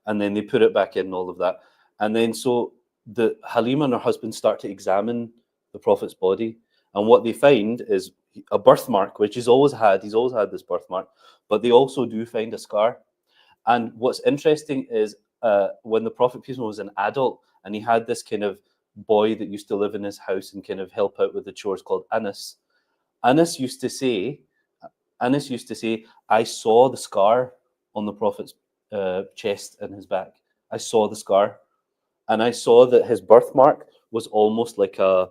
And then they put it back in, all of that. And then so the Halima and her husband start to examine the Prophet's body. And what they find is a birthmark, which he's always had this birthmark, but they also do find a scar. And what's interesting is when the Prophet, peace be upon him, was an adult, and he had this kind of boy that used to live in his house and kind of help out with the chores called Anas. Anas used to say, I saw the scar on the Prophet's chest and his back. I saw the scar, and I saw that his birthmark was almost like a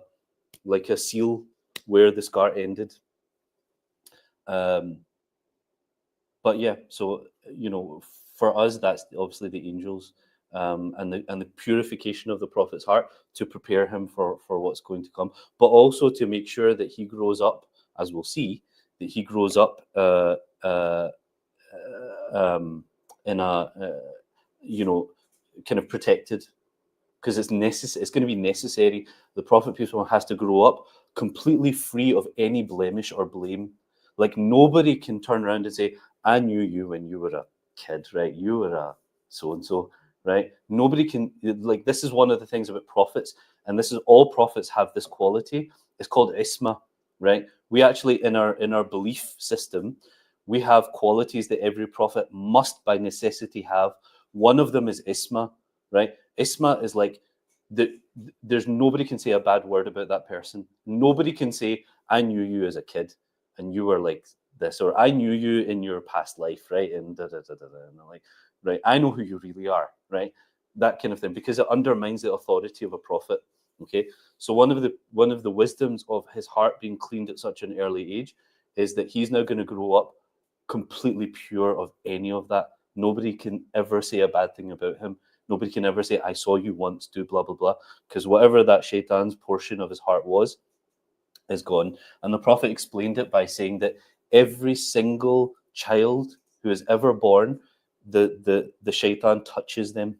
seal where the scar ended. But yeah, so for us, that's obviously the angels, and the purification of the Prophet's heart to prepare him for what's going to come, but also to make sure that he grows up, as we'll see, that he grows up in a kind of protected, because it's necessary. It's going to be necessary. The Prophet peace be upon him has to grow up completely free of any blemish or blame. Like nobody can turn around and say, I knew you when you were a kid, right? You were a so and so, right? Nobody can, like, this is one of the things about prophets, and this is all prophets have this quality. It's called isma, right? We actually in our belief system, we have qualities that every prophet must by necessity have. One of them is isma, right? Isma is like there's nobody can say a bad word about that person. Nobody can say, I knew you as a kid and you were like this, or I knew you in your past life, right? And da, da, da, da, da. And like, right, I know who you really are, right? That kind of thing, because it undermines the authority of a prophet. Okay, so one of the wisdoms of his heart being cleaned at such an early age is that he's now going to grow up completely pure of any of that. Nobody can ever say a bad thing about him, Nobody can ever say, I saw you once do blah, blah, blah, because whatever that shaitan's portion of his heart was is gone. And the Prophet explained it by saying that every single child who is ever born, the shaitan touches them.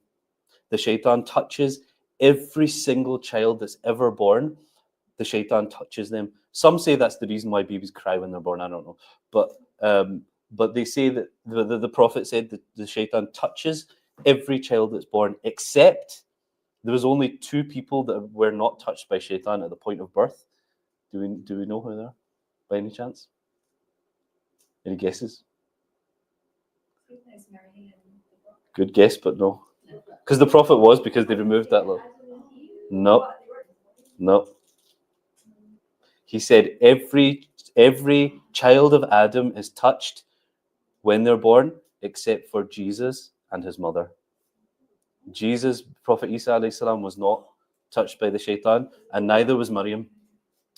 The shaitan touches every single child that's ever born. The shaitan touches them. Some say that's the reason why babies cry when they're born. I don't know, but they say that the Prophet said that the shaitan touches every child that's born, except there was only 2 people that were not touched by shaitan at the point of birth. Do we know who they are, by any chance? Any guesses? Good guess, but no. Because the Prophet was, because they removed that law. No. He said every child of Adam is touched when they're born, except for Jesus and his mother. Jesus, Prophet Isa alayhi salam, was not touched by the shaitan, and neither was Maryam.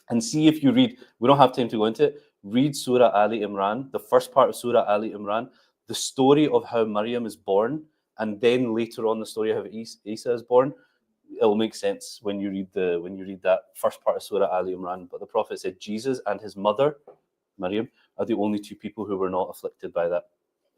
And see, if you read, we don't have time to go into it, read Surah Ali Imran, the first part of Surah Ali Imran, the story of how Maryam is born, and then later on the story of how Isa is born. It'll make sense when you read that first part of Surah Ali Imran. But the Prophet said Jesus and his mother, Maryam, are the only 2 people who were not afflicted by that.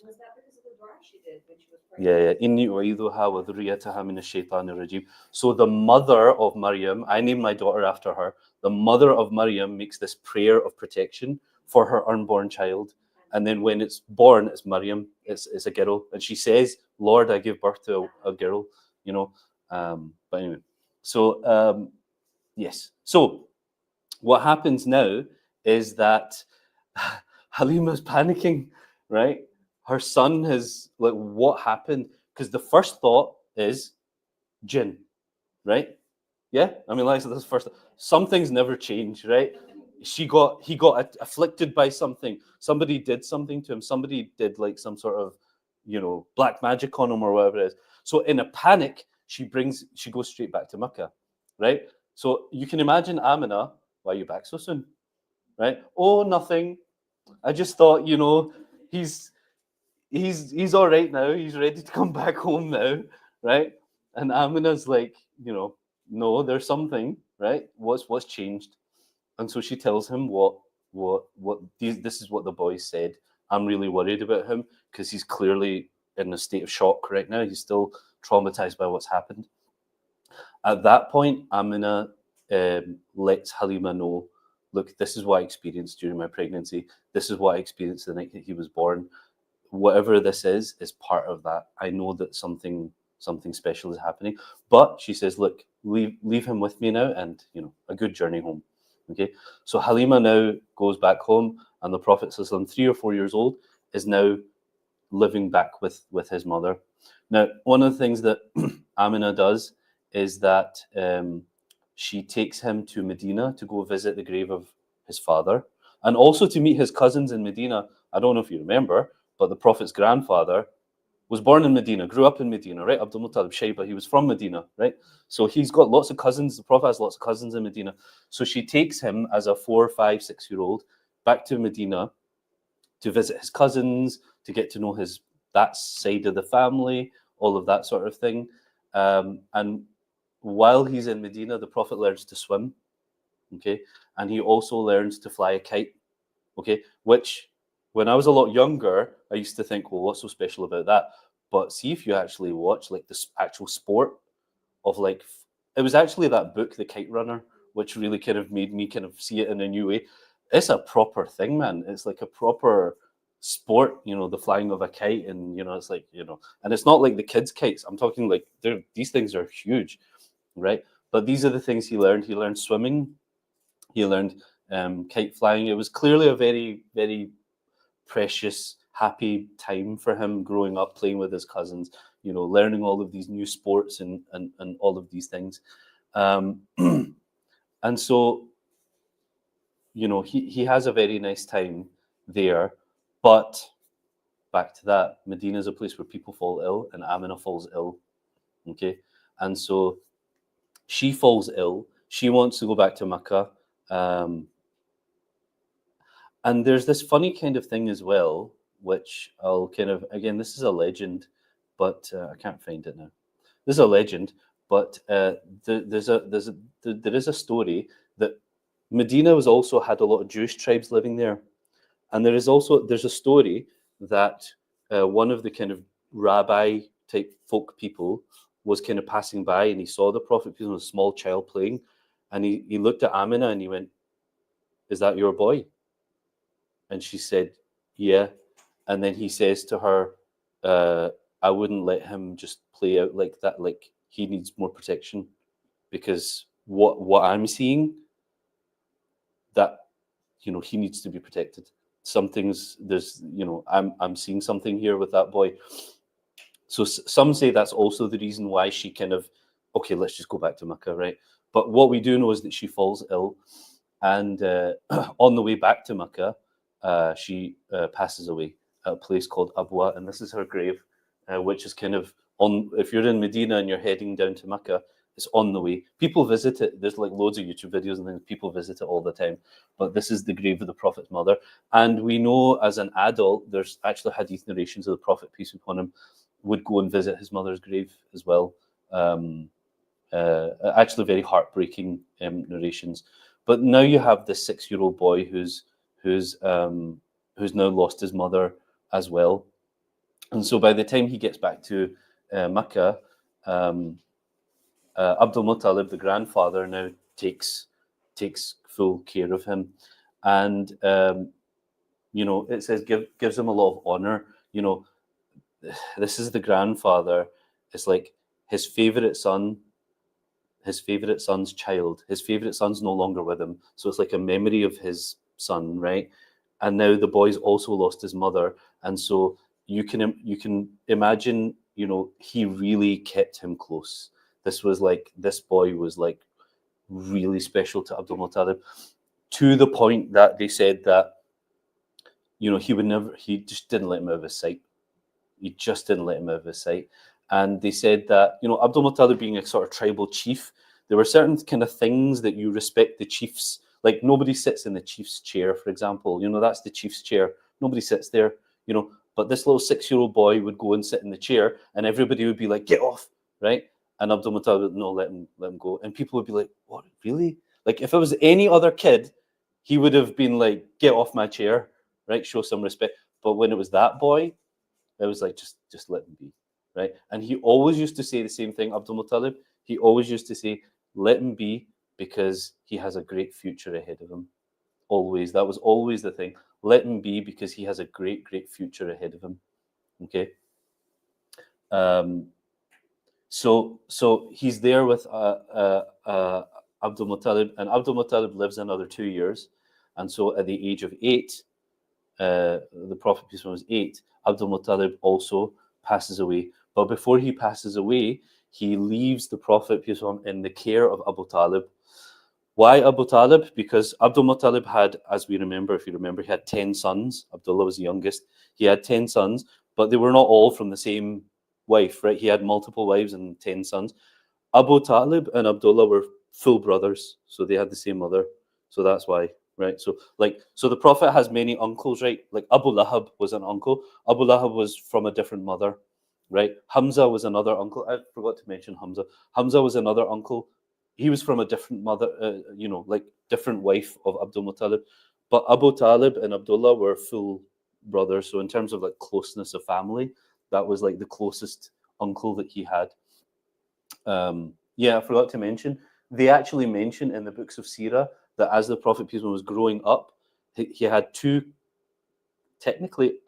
Was that because of the dua she did when she was pregnant? Yeah. Inni u'idhuha wa dhurriyyataha min ash-shaytanir rajim. So the mother of Maryam, I named my daughter after her. The mother of Maryam makes this prayer of protection for her unborn child. And then when it's born, it's Maryam, it's a girl. And she says, Lord, I give birth to a girl, you know. But anyway, so yes. So what happens now is that Halima's panicking, right? Her son has, like, what happened? Because the first thought is jinn, right? Yeah, I mean, like, so this first, some things never change, right? He got afflicted by something. Somebody did something to him. Somebody did like some sort of, black magic on him or whatever it is. So in a panic, she goes straight back to Mecca, right? So you can imagine Amina, why are you back so soon, right? Oh, nothing. I just thought, he's all right now. He's ready to come back home now, right? And Amina's like, no, there's something, right? What's changed? And so she tells him this is what the boys said. I'm really worried about him because he's clearly in a state of shock right now. He's still traumatized by what's happened. At that point, Amina lets Halima know, look, this is what I experienced during my pregnancy. This is what I experienced the night that he was born. Whatever this is part of that. I know that something special is happening. But she says, look, leave him with me now, and a good journey home. Okay, so Halima now goes back home, and the Prophet ﷺ, 3 or 4 years old, is now living back with his mother. Now, one of the things that Amina does is that she takes him to Medina to go visit the grave of his father, and also to meet his cousins in Medina. I don't know if you remember, but the Prophet's grandfather was born in Medina, grew up in Medina, right? Abdul Muttalib Shayba, he was from Medina, right? So he's got lots of cousins. The Prophet has lots of cousins in Medina. So she takes him as a 4, 5, 6-year-old back to Medina to visit his cousins, to get to know that side of the family, all of that sort of thing. And while he's in Medina, the Prophet learns to swim, okay? And he also learns to fly a kite, okay? Which, when I was a lot younger, I used to think, well, what's so special about that? But see, if you actually watch like this actual sport of like, it was actually that book, The Kite Runner, which really kind of made me kind of see it in a new way. It's a proper thing, man. It's like a proper sport, the flying of a kite, and it's like, and it's not like the kids' kites. I'm talking like these things are huge, right? But these are the things he learned. He learned swimming. He learned kite flying. It was clearly a very, very precious, happy time for him growing up, playing with his cousins, learning all of these new sports and all of these things. And so, he has a very nice time there. But back to that, Medina is a place where people fall ill, and Amina falls ill. Okay. And so she falls ill. She wants to go back to Mecca. And there's this funny kind of thing as well, which I'll kind of, again, this is a legend, but I can't find it now. this is a legend, but there is a story that Medina was also had a lot of Jewish tribes living there, and there's a story that one of the kind of rabbi type folk people was kind of passing by, and he saw the Prophet, a small child playing, and he looked at Amina and he went, "Is that your boy?" And she said, "Yeah." And then he says to her, "I wouldn't let him just play out like that. Like, he needs more protection, because what I'm seeing, that, he needs to be protected. I'm seeing something here with that boy." So some say that's also the reason why she kind of, okay, let's just go back to Mecca, right? But what we do know is that she falls ill, and on the way back to Mecca, she passes away at a place called Abwa, and this is her grave, which is kind of on. If you're in Medina and you're heading down to Mecca, it's on the way. People visit it. There's like loads of YouTube videos and things. People visit it all the time. But this is the grave of the Prophet's mother, and we know as an adult, there's actually hadith narrations of the Prophet, peace be upon him, would go and visit his mother's grave as well. Actually, very heartbreaking narrations. But now you have this 6-year-old boy who's now lost his mother as well, and so by the time he gets back to Mecca, Abdul Muttalib, the grandfather, now takes full care of him, and it says gives him a lot of honor. This is the grandfather. It's like his favorite son, his favorite son's child. His favorite son's no longer with him, so it's like a memory of his son, right? And now the boy's also lost his mother, and so you can imagine, he really kept him close. This boy was like really special to Abdul Muttalib, to the point that they said that he just didn't let him out of his sight. He just didn't let him out of his sight. And they said that, Abdul Muttalib being a sort of tribal chief, there were certain kind of things that you respect the chiefs. Like, nobody sits in the chief's chair, for example. That's the chief's chair. Nobody sits there, But this little 6-year-old boy would go and sit in the chair, and everybody would be like, "Get off," right? And Abdul Muttalib would, "No, let him go." And people would be like, "What, really?" Like, if it was any other kid, he would have been like, "Get off my chair," right? Show some respect. But when it was that boy, it was like, just let him be, right? And he always used to say the same thing, Abdul Muttalib. He always used to say, "Let him be, because he has a great future ahead of him." Always. That was always the thing. Let him be, because he has a great, great future ahead of him. Okay. So he's there with Abdul Muttalib, and Abdul Muttalib lives another 2 years. And so at the age of 8, the Prophet, peace be upon him, was 8. Abdul Muttalib also passes away. But before he passes away, he leaves the Prophet, peace be upon him, in the care of Abu Talib. Why Abu Talib? Because Abdul Muttalib had, as we remember, if you remember, he had 10 sons. Abdullah was the youngest. He had 10 sons, but they were not all from the same wife, right? He had multiple wives and 10 sons. Abu Talib and Abdullah were full brothers, so they had the same mother. So that's why, right? So the Prophet has many uncles, right? Like Abu Lahab was an uncle. Abu Lahab was from a different mother, right? Hamza was another uncle. I forgot to mention Hamza. Hamza was another uncle. He was from a different mother, like different wife of Abdul Muttalib. But Abu Talib and Abdullah were full brothers. So in terms of like closeness of family, that was like the closest uncle that he had. I forgot to mention, they actually mention in the books of Sirah that as the Prophet peace be upon him was growing up, he had two, technically,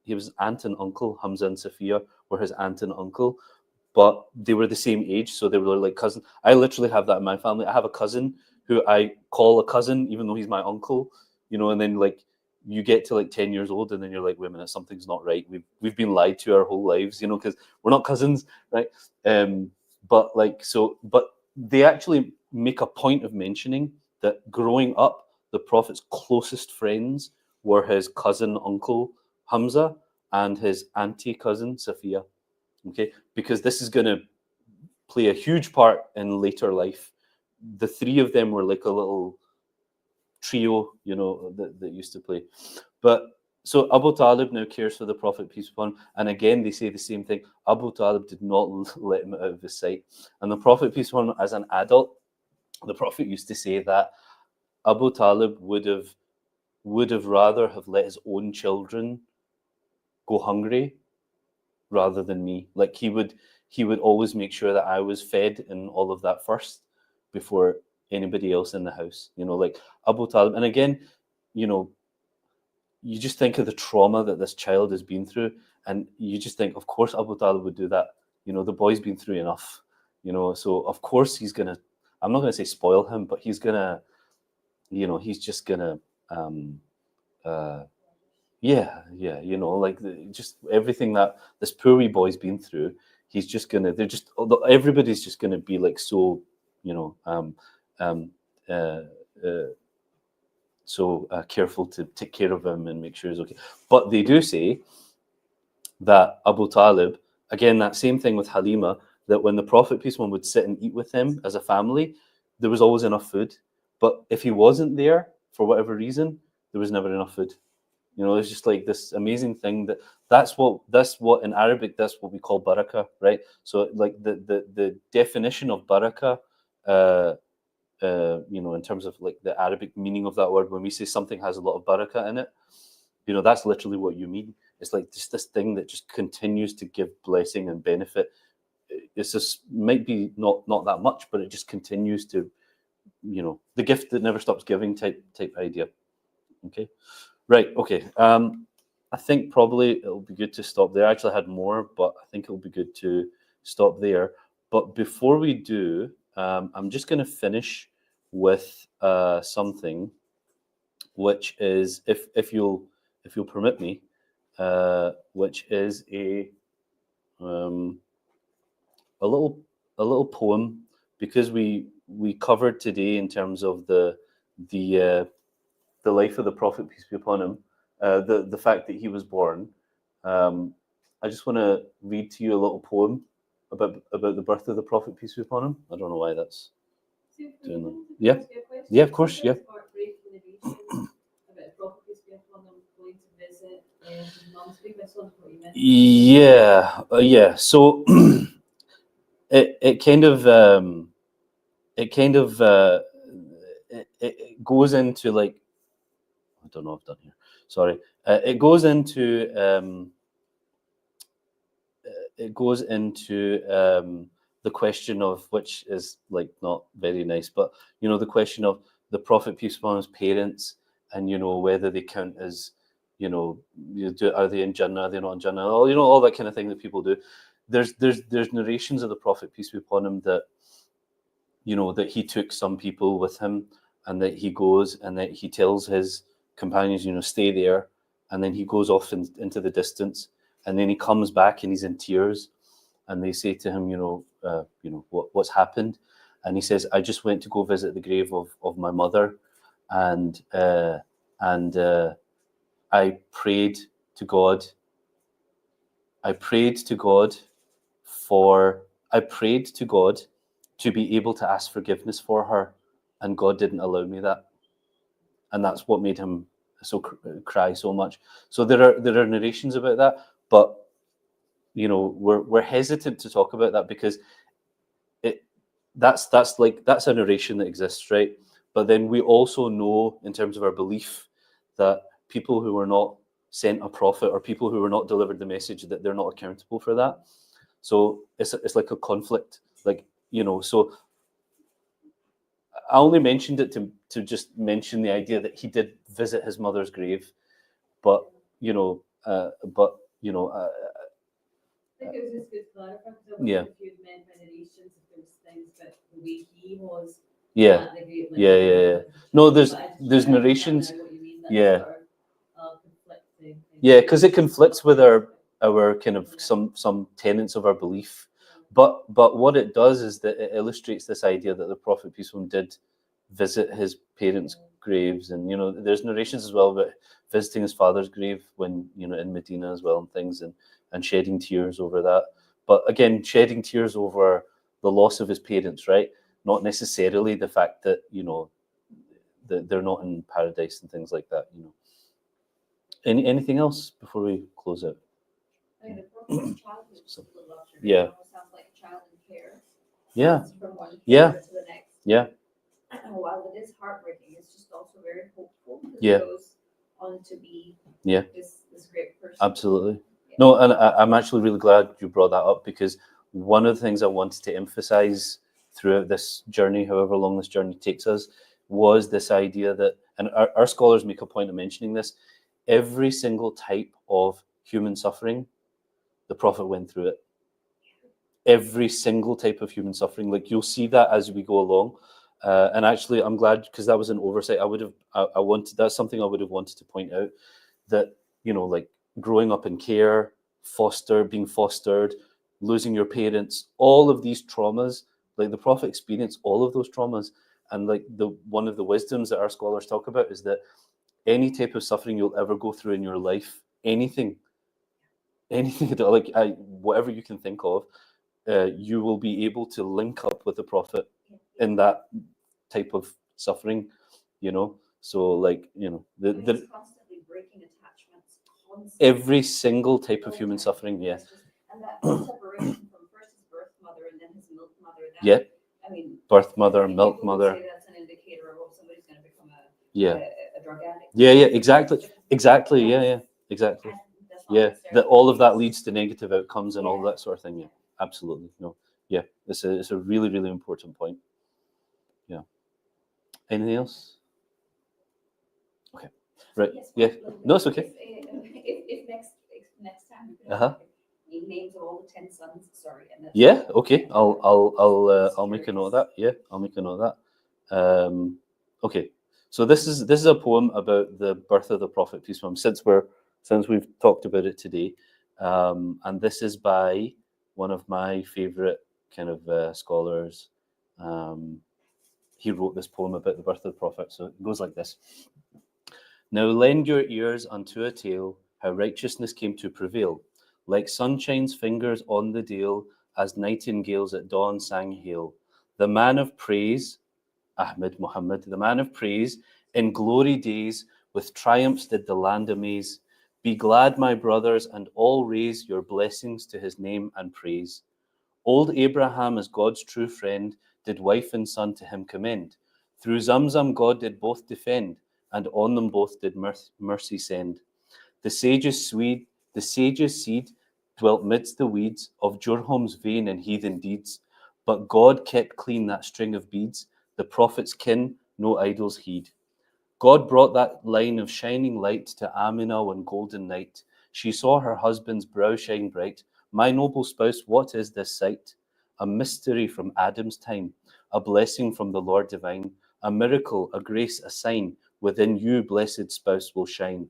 he was aunt and uncle. Hamza and Safiya were his aunt and uncle, but they were the same age, so they were like cousins. I literally have that in my family. I have a cousin who I call a cousin, even though he's my uncle, and then like you get to like 10 years old and then you're like, wait a minute, something's not right. We've been lied to our whole lives, because we're not cousins, right? But they actually make a point of mentioning that growing up, the Prophet's closest friends were his cousin uncle Hamza and his auntie cousin Safiya. Okay, because this is going to play a huge part in later life. The three of them were like a little trio, that used to play. But So Abu Talib now cares for the Prophet, peace be upon him, and again they say the same thing. Abu Talib did not let him out of his sight, and the Prophet, peace be upon him, as an adult, the Prophet used to say that Abu Talib would have rather have let his own children go hungry rather than me. Like he would always make sure that I was fed and all of that first before anybody else in the house. Like Abu Talib. And again, you know, you just think of the trauma that this child has been through, and you just think, of course, Abu Talib would do that. The boy's been through enough. So of course he's gonna. I'm not gonna say spoil him, but he's gonna. He's just gonna. Uh, yeah, like just everything that this poor wee boy's been through. He's just gonna. Everybody's just gonna be like so. Um, uh, uh, careful to take care of him and make sure he's okay. But they do say that Abu Talib, again, that same thing with Halima, that when the Prophet, peace be upon him, would sit and eat with him as a family, there was always enough food. But if he wasn't there for whatever reason, there was never enough food. It's just like this amazing thing that's what in Arabic, that's what we call barakah, right? So like the definition of barakah, in terms of like the Arabic meaning of that word, when we say something has a lot of barakah in it, that's literally what you mean. It's like just this thing that just continues to give blessing and benefit. It's just might be not that much, but it just continues to, the gift that never stops giving type idea. Okay, right. Okay. I think probably it'll be good to stop there. I actually had more, but I think it'll be good to stop there. But before we do, I'm just going to finish with something, which is, if you'll permit me, which is a little poem, because we covered today in terms of the life of the Prophet, peace be upon him, the fact that he was born. I just want to read to you a little poem about the birth of the Prophet, peace be upon him. I don't know why that's doing that. Yeah, yeah, of course, yeah. Yeah, yeah. So it kind of it goes into like, I don't know if I've done here. Sorry, it goes into the question of, which is like not very nice, but the question of the Prophet, peace be upon his parents, and whether they count as, are they in Jannah, are they not in Jannah, all that kind of thing that people do. There's narrations of the Prophet, peace be upon him, that that he took some people with him, and that he goes and that he tells his companions, stay there, and then he goes off into the distance, and then he comes back and he's in tears, and they say to him, what's happened, and he says, I just went to go visit the grave of my mother, and I prayed to God. I prayed to God to be able to ask forgiveness for her, and God didn't allow me that, and that's what made him cry so much. So there are narrations about that, but we're hesitant to talk about that because that's a narration that exists, right? But then we also know, in terms of our belief, that people who are not sent a prophet, or people who were not delivered the message, that they're not accountable for that. So it's like a conflict, like, so I only mentioned it to just mention the idea that he did visit his mother's grave, but I think it was just good to clarify, because I yeah. wondered if you'd meant by narrations, if there was things that the way he was. Yeah. Yeah. No, there's narrations. Yeah. Yeah, because it conflicts with our kind of some tenets of our belief. But what it does is that it illustrates this idea that the Prophet, peace be upon him, did visit his parents' graves, and there's narrations as well about visiting his father's grave when in Medina as well, and things, and shedding tears over that. But again, shedding tears over the loss of his parents, right? Not necessarily the fact that that they're not in paradise and things like that. Anything else before we close out? I mean, the Prophet's childhood was So- full of luxury. yeah. It almost sounds like a child in care. Yeah. Passed from one Yeah. care to the next. Yeah. And while it is heartbreaking, it's just also very hopeful because Yeah. he goes on to be Yeah. this great person. Absolutely. Yeah. No, and I'm actually really glad you brought that up, because one of the things I wanted to emphasize throughout this journey, however long this journey takes us, was this idea that, and our scholars make a point of mentioning this, every single type of human suffering, the Prophet went through it. Every single type of human suffering, like you'll see that as we go along. And actually, I'm glad, because that was an oversight. I wanted, that's something I would have wanted to point out, that, you know, like growing up in care, being fostered, losing your parents, all of these traumas, like the Prophet experienced all of those traumas. And like one of the wisdoms that our scholars talk about is that any type of suffering you'll ever go through in your life, anything at all, like whatever you can think of, you will be able to link up with the Prophet in that type of suffering, you know. So like, you know, I mean, he's constantly breaking attachments, constantly. every single type of human suffering, yeah. And that separation from first his birth mother and then his milk mother. That, Yeah. I mean, Birth mother, I think milk people would mother. say that's an indicator of somebody's going to become Yeah. a drug addict. Yeah, exactly. Yeah, exactly. Yeah, that all of that leads to negative outcomes and all that sort of thing. Yeah, absolutely. No, yeah, it's a really, really important point. Yeah. Anything else? Okay. Right. Yes, Yeah. well, No, it's okay. If next time we could Uh-huh. have the names of all the 10 sons, sorry. And that's Yeah. Okay. I'll make a note of that. Yeah, I'll make a note of that. Okay. So this is a poem about the birth of the Prophet, peace be upon him, since we've talked about it today, and this is by one of my favorite kind of scholars. He wrote this poem about the birth of the Prophet. So it goes like this. Now lend your ears unto a tale, how righteousness came to prevail, like sunshine's fingers on the dale, as nightingales at dawn sang hail. The man of praise, Ahmed Muhammad, the man of praise, in glory days, with triumphs did the land amaze. Be glad, my brothers, and all raise your blessings to his name and praise. Old Abraham, as God's true friend, did wife and son to him commend. Through Zamzam God did both defend, and on them both did mercy send. The sage's seed dwelt midst the weeds of Jurham's vain and heathen deeds, but God kept clean that string of beads, the prophet's kin no idols heed. God brought that line of shining light to Aminah one golden night. She saw her husband's brow shine bright. My noble spouse, what is this sight? A mystery from Adam's time, a blessing from the Lord divine, a miracle, a grace, a sign. Within you, blessed spouse, will shine.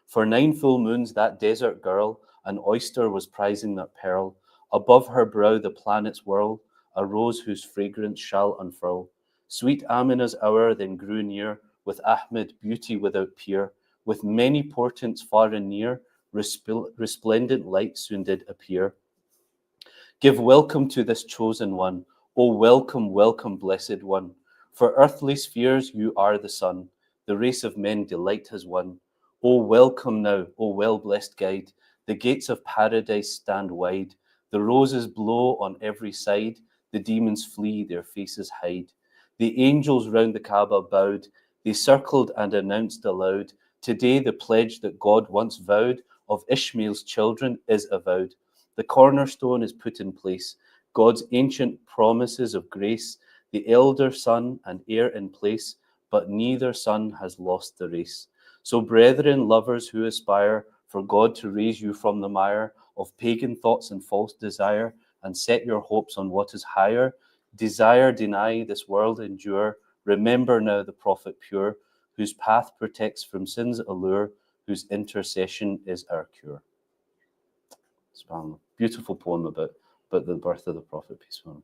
For 9 full moons that desert girl, an oyster was prizing that pearl. Above her brow the planets whirl, a rose whose fragrance shall unfurl. Sweet Amina's hour then grew near, with Ahmed beauty without peer, with many portents far and near, resplendent light soon did appear. Give welcome to this chosen one, O welcome, welcome, blessed one. For earthly spheres you are the sun, the race of men delight has won. O welcome now, O well-blessed guide, the gates of paradise stand wide, the roses blow on every side, the demons flee, their faces hide. The angels round the Kaaba bowed, they circled and announced aloud, today the pledge that God once vowed of Ishmael's children is avowed. The cornerstone is put in place, God's ancient promises of grace, the elder son and heir in place, but neither son has lost the race. So brethren, lovers who aspire for God to raise you from the mire of pagan thoughts and false desire, and set your hopes on what is higher, desire, deny, this world endure, remember now the prophet pure, whose path protects from sin's allure, whose intercession is our cure. Beautiful poem about the birth of the Prophet, peace be upon him.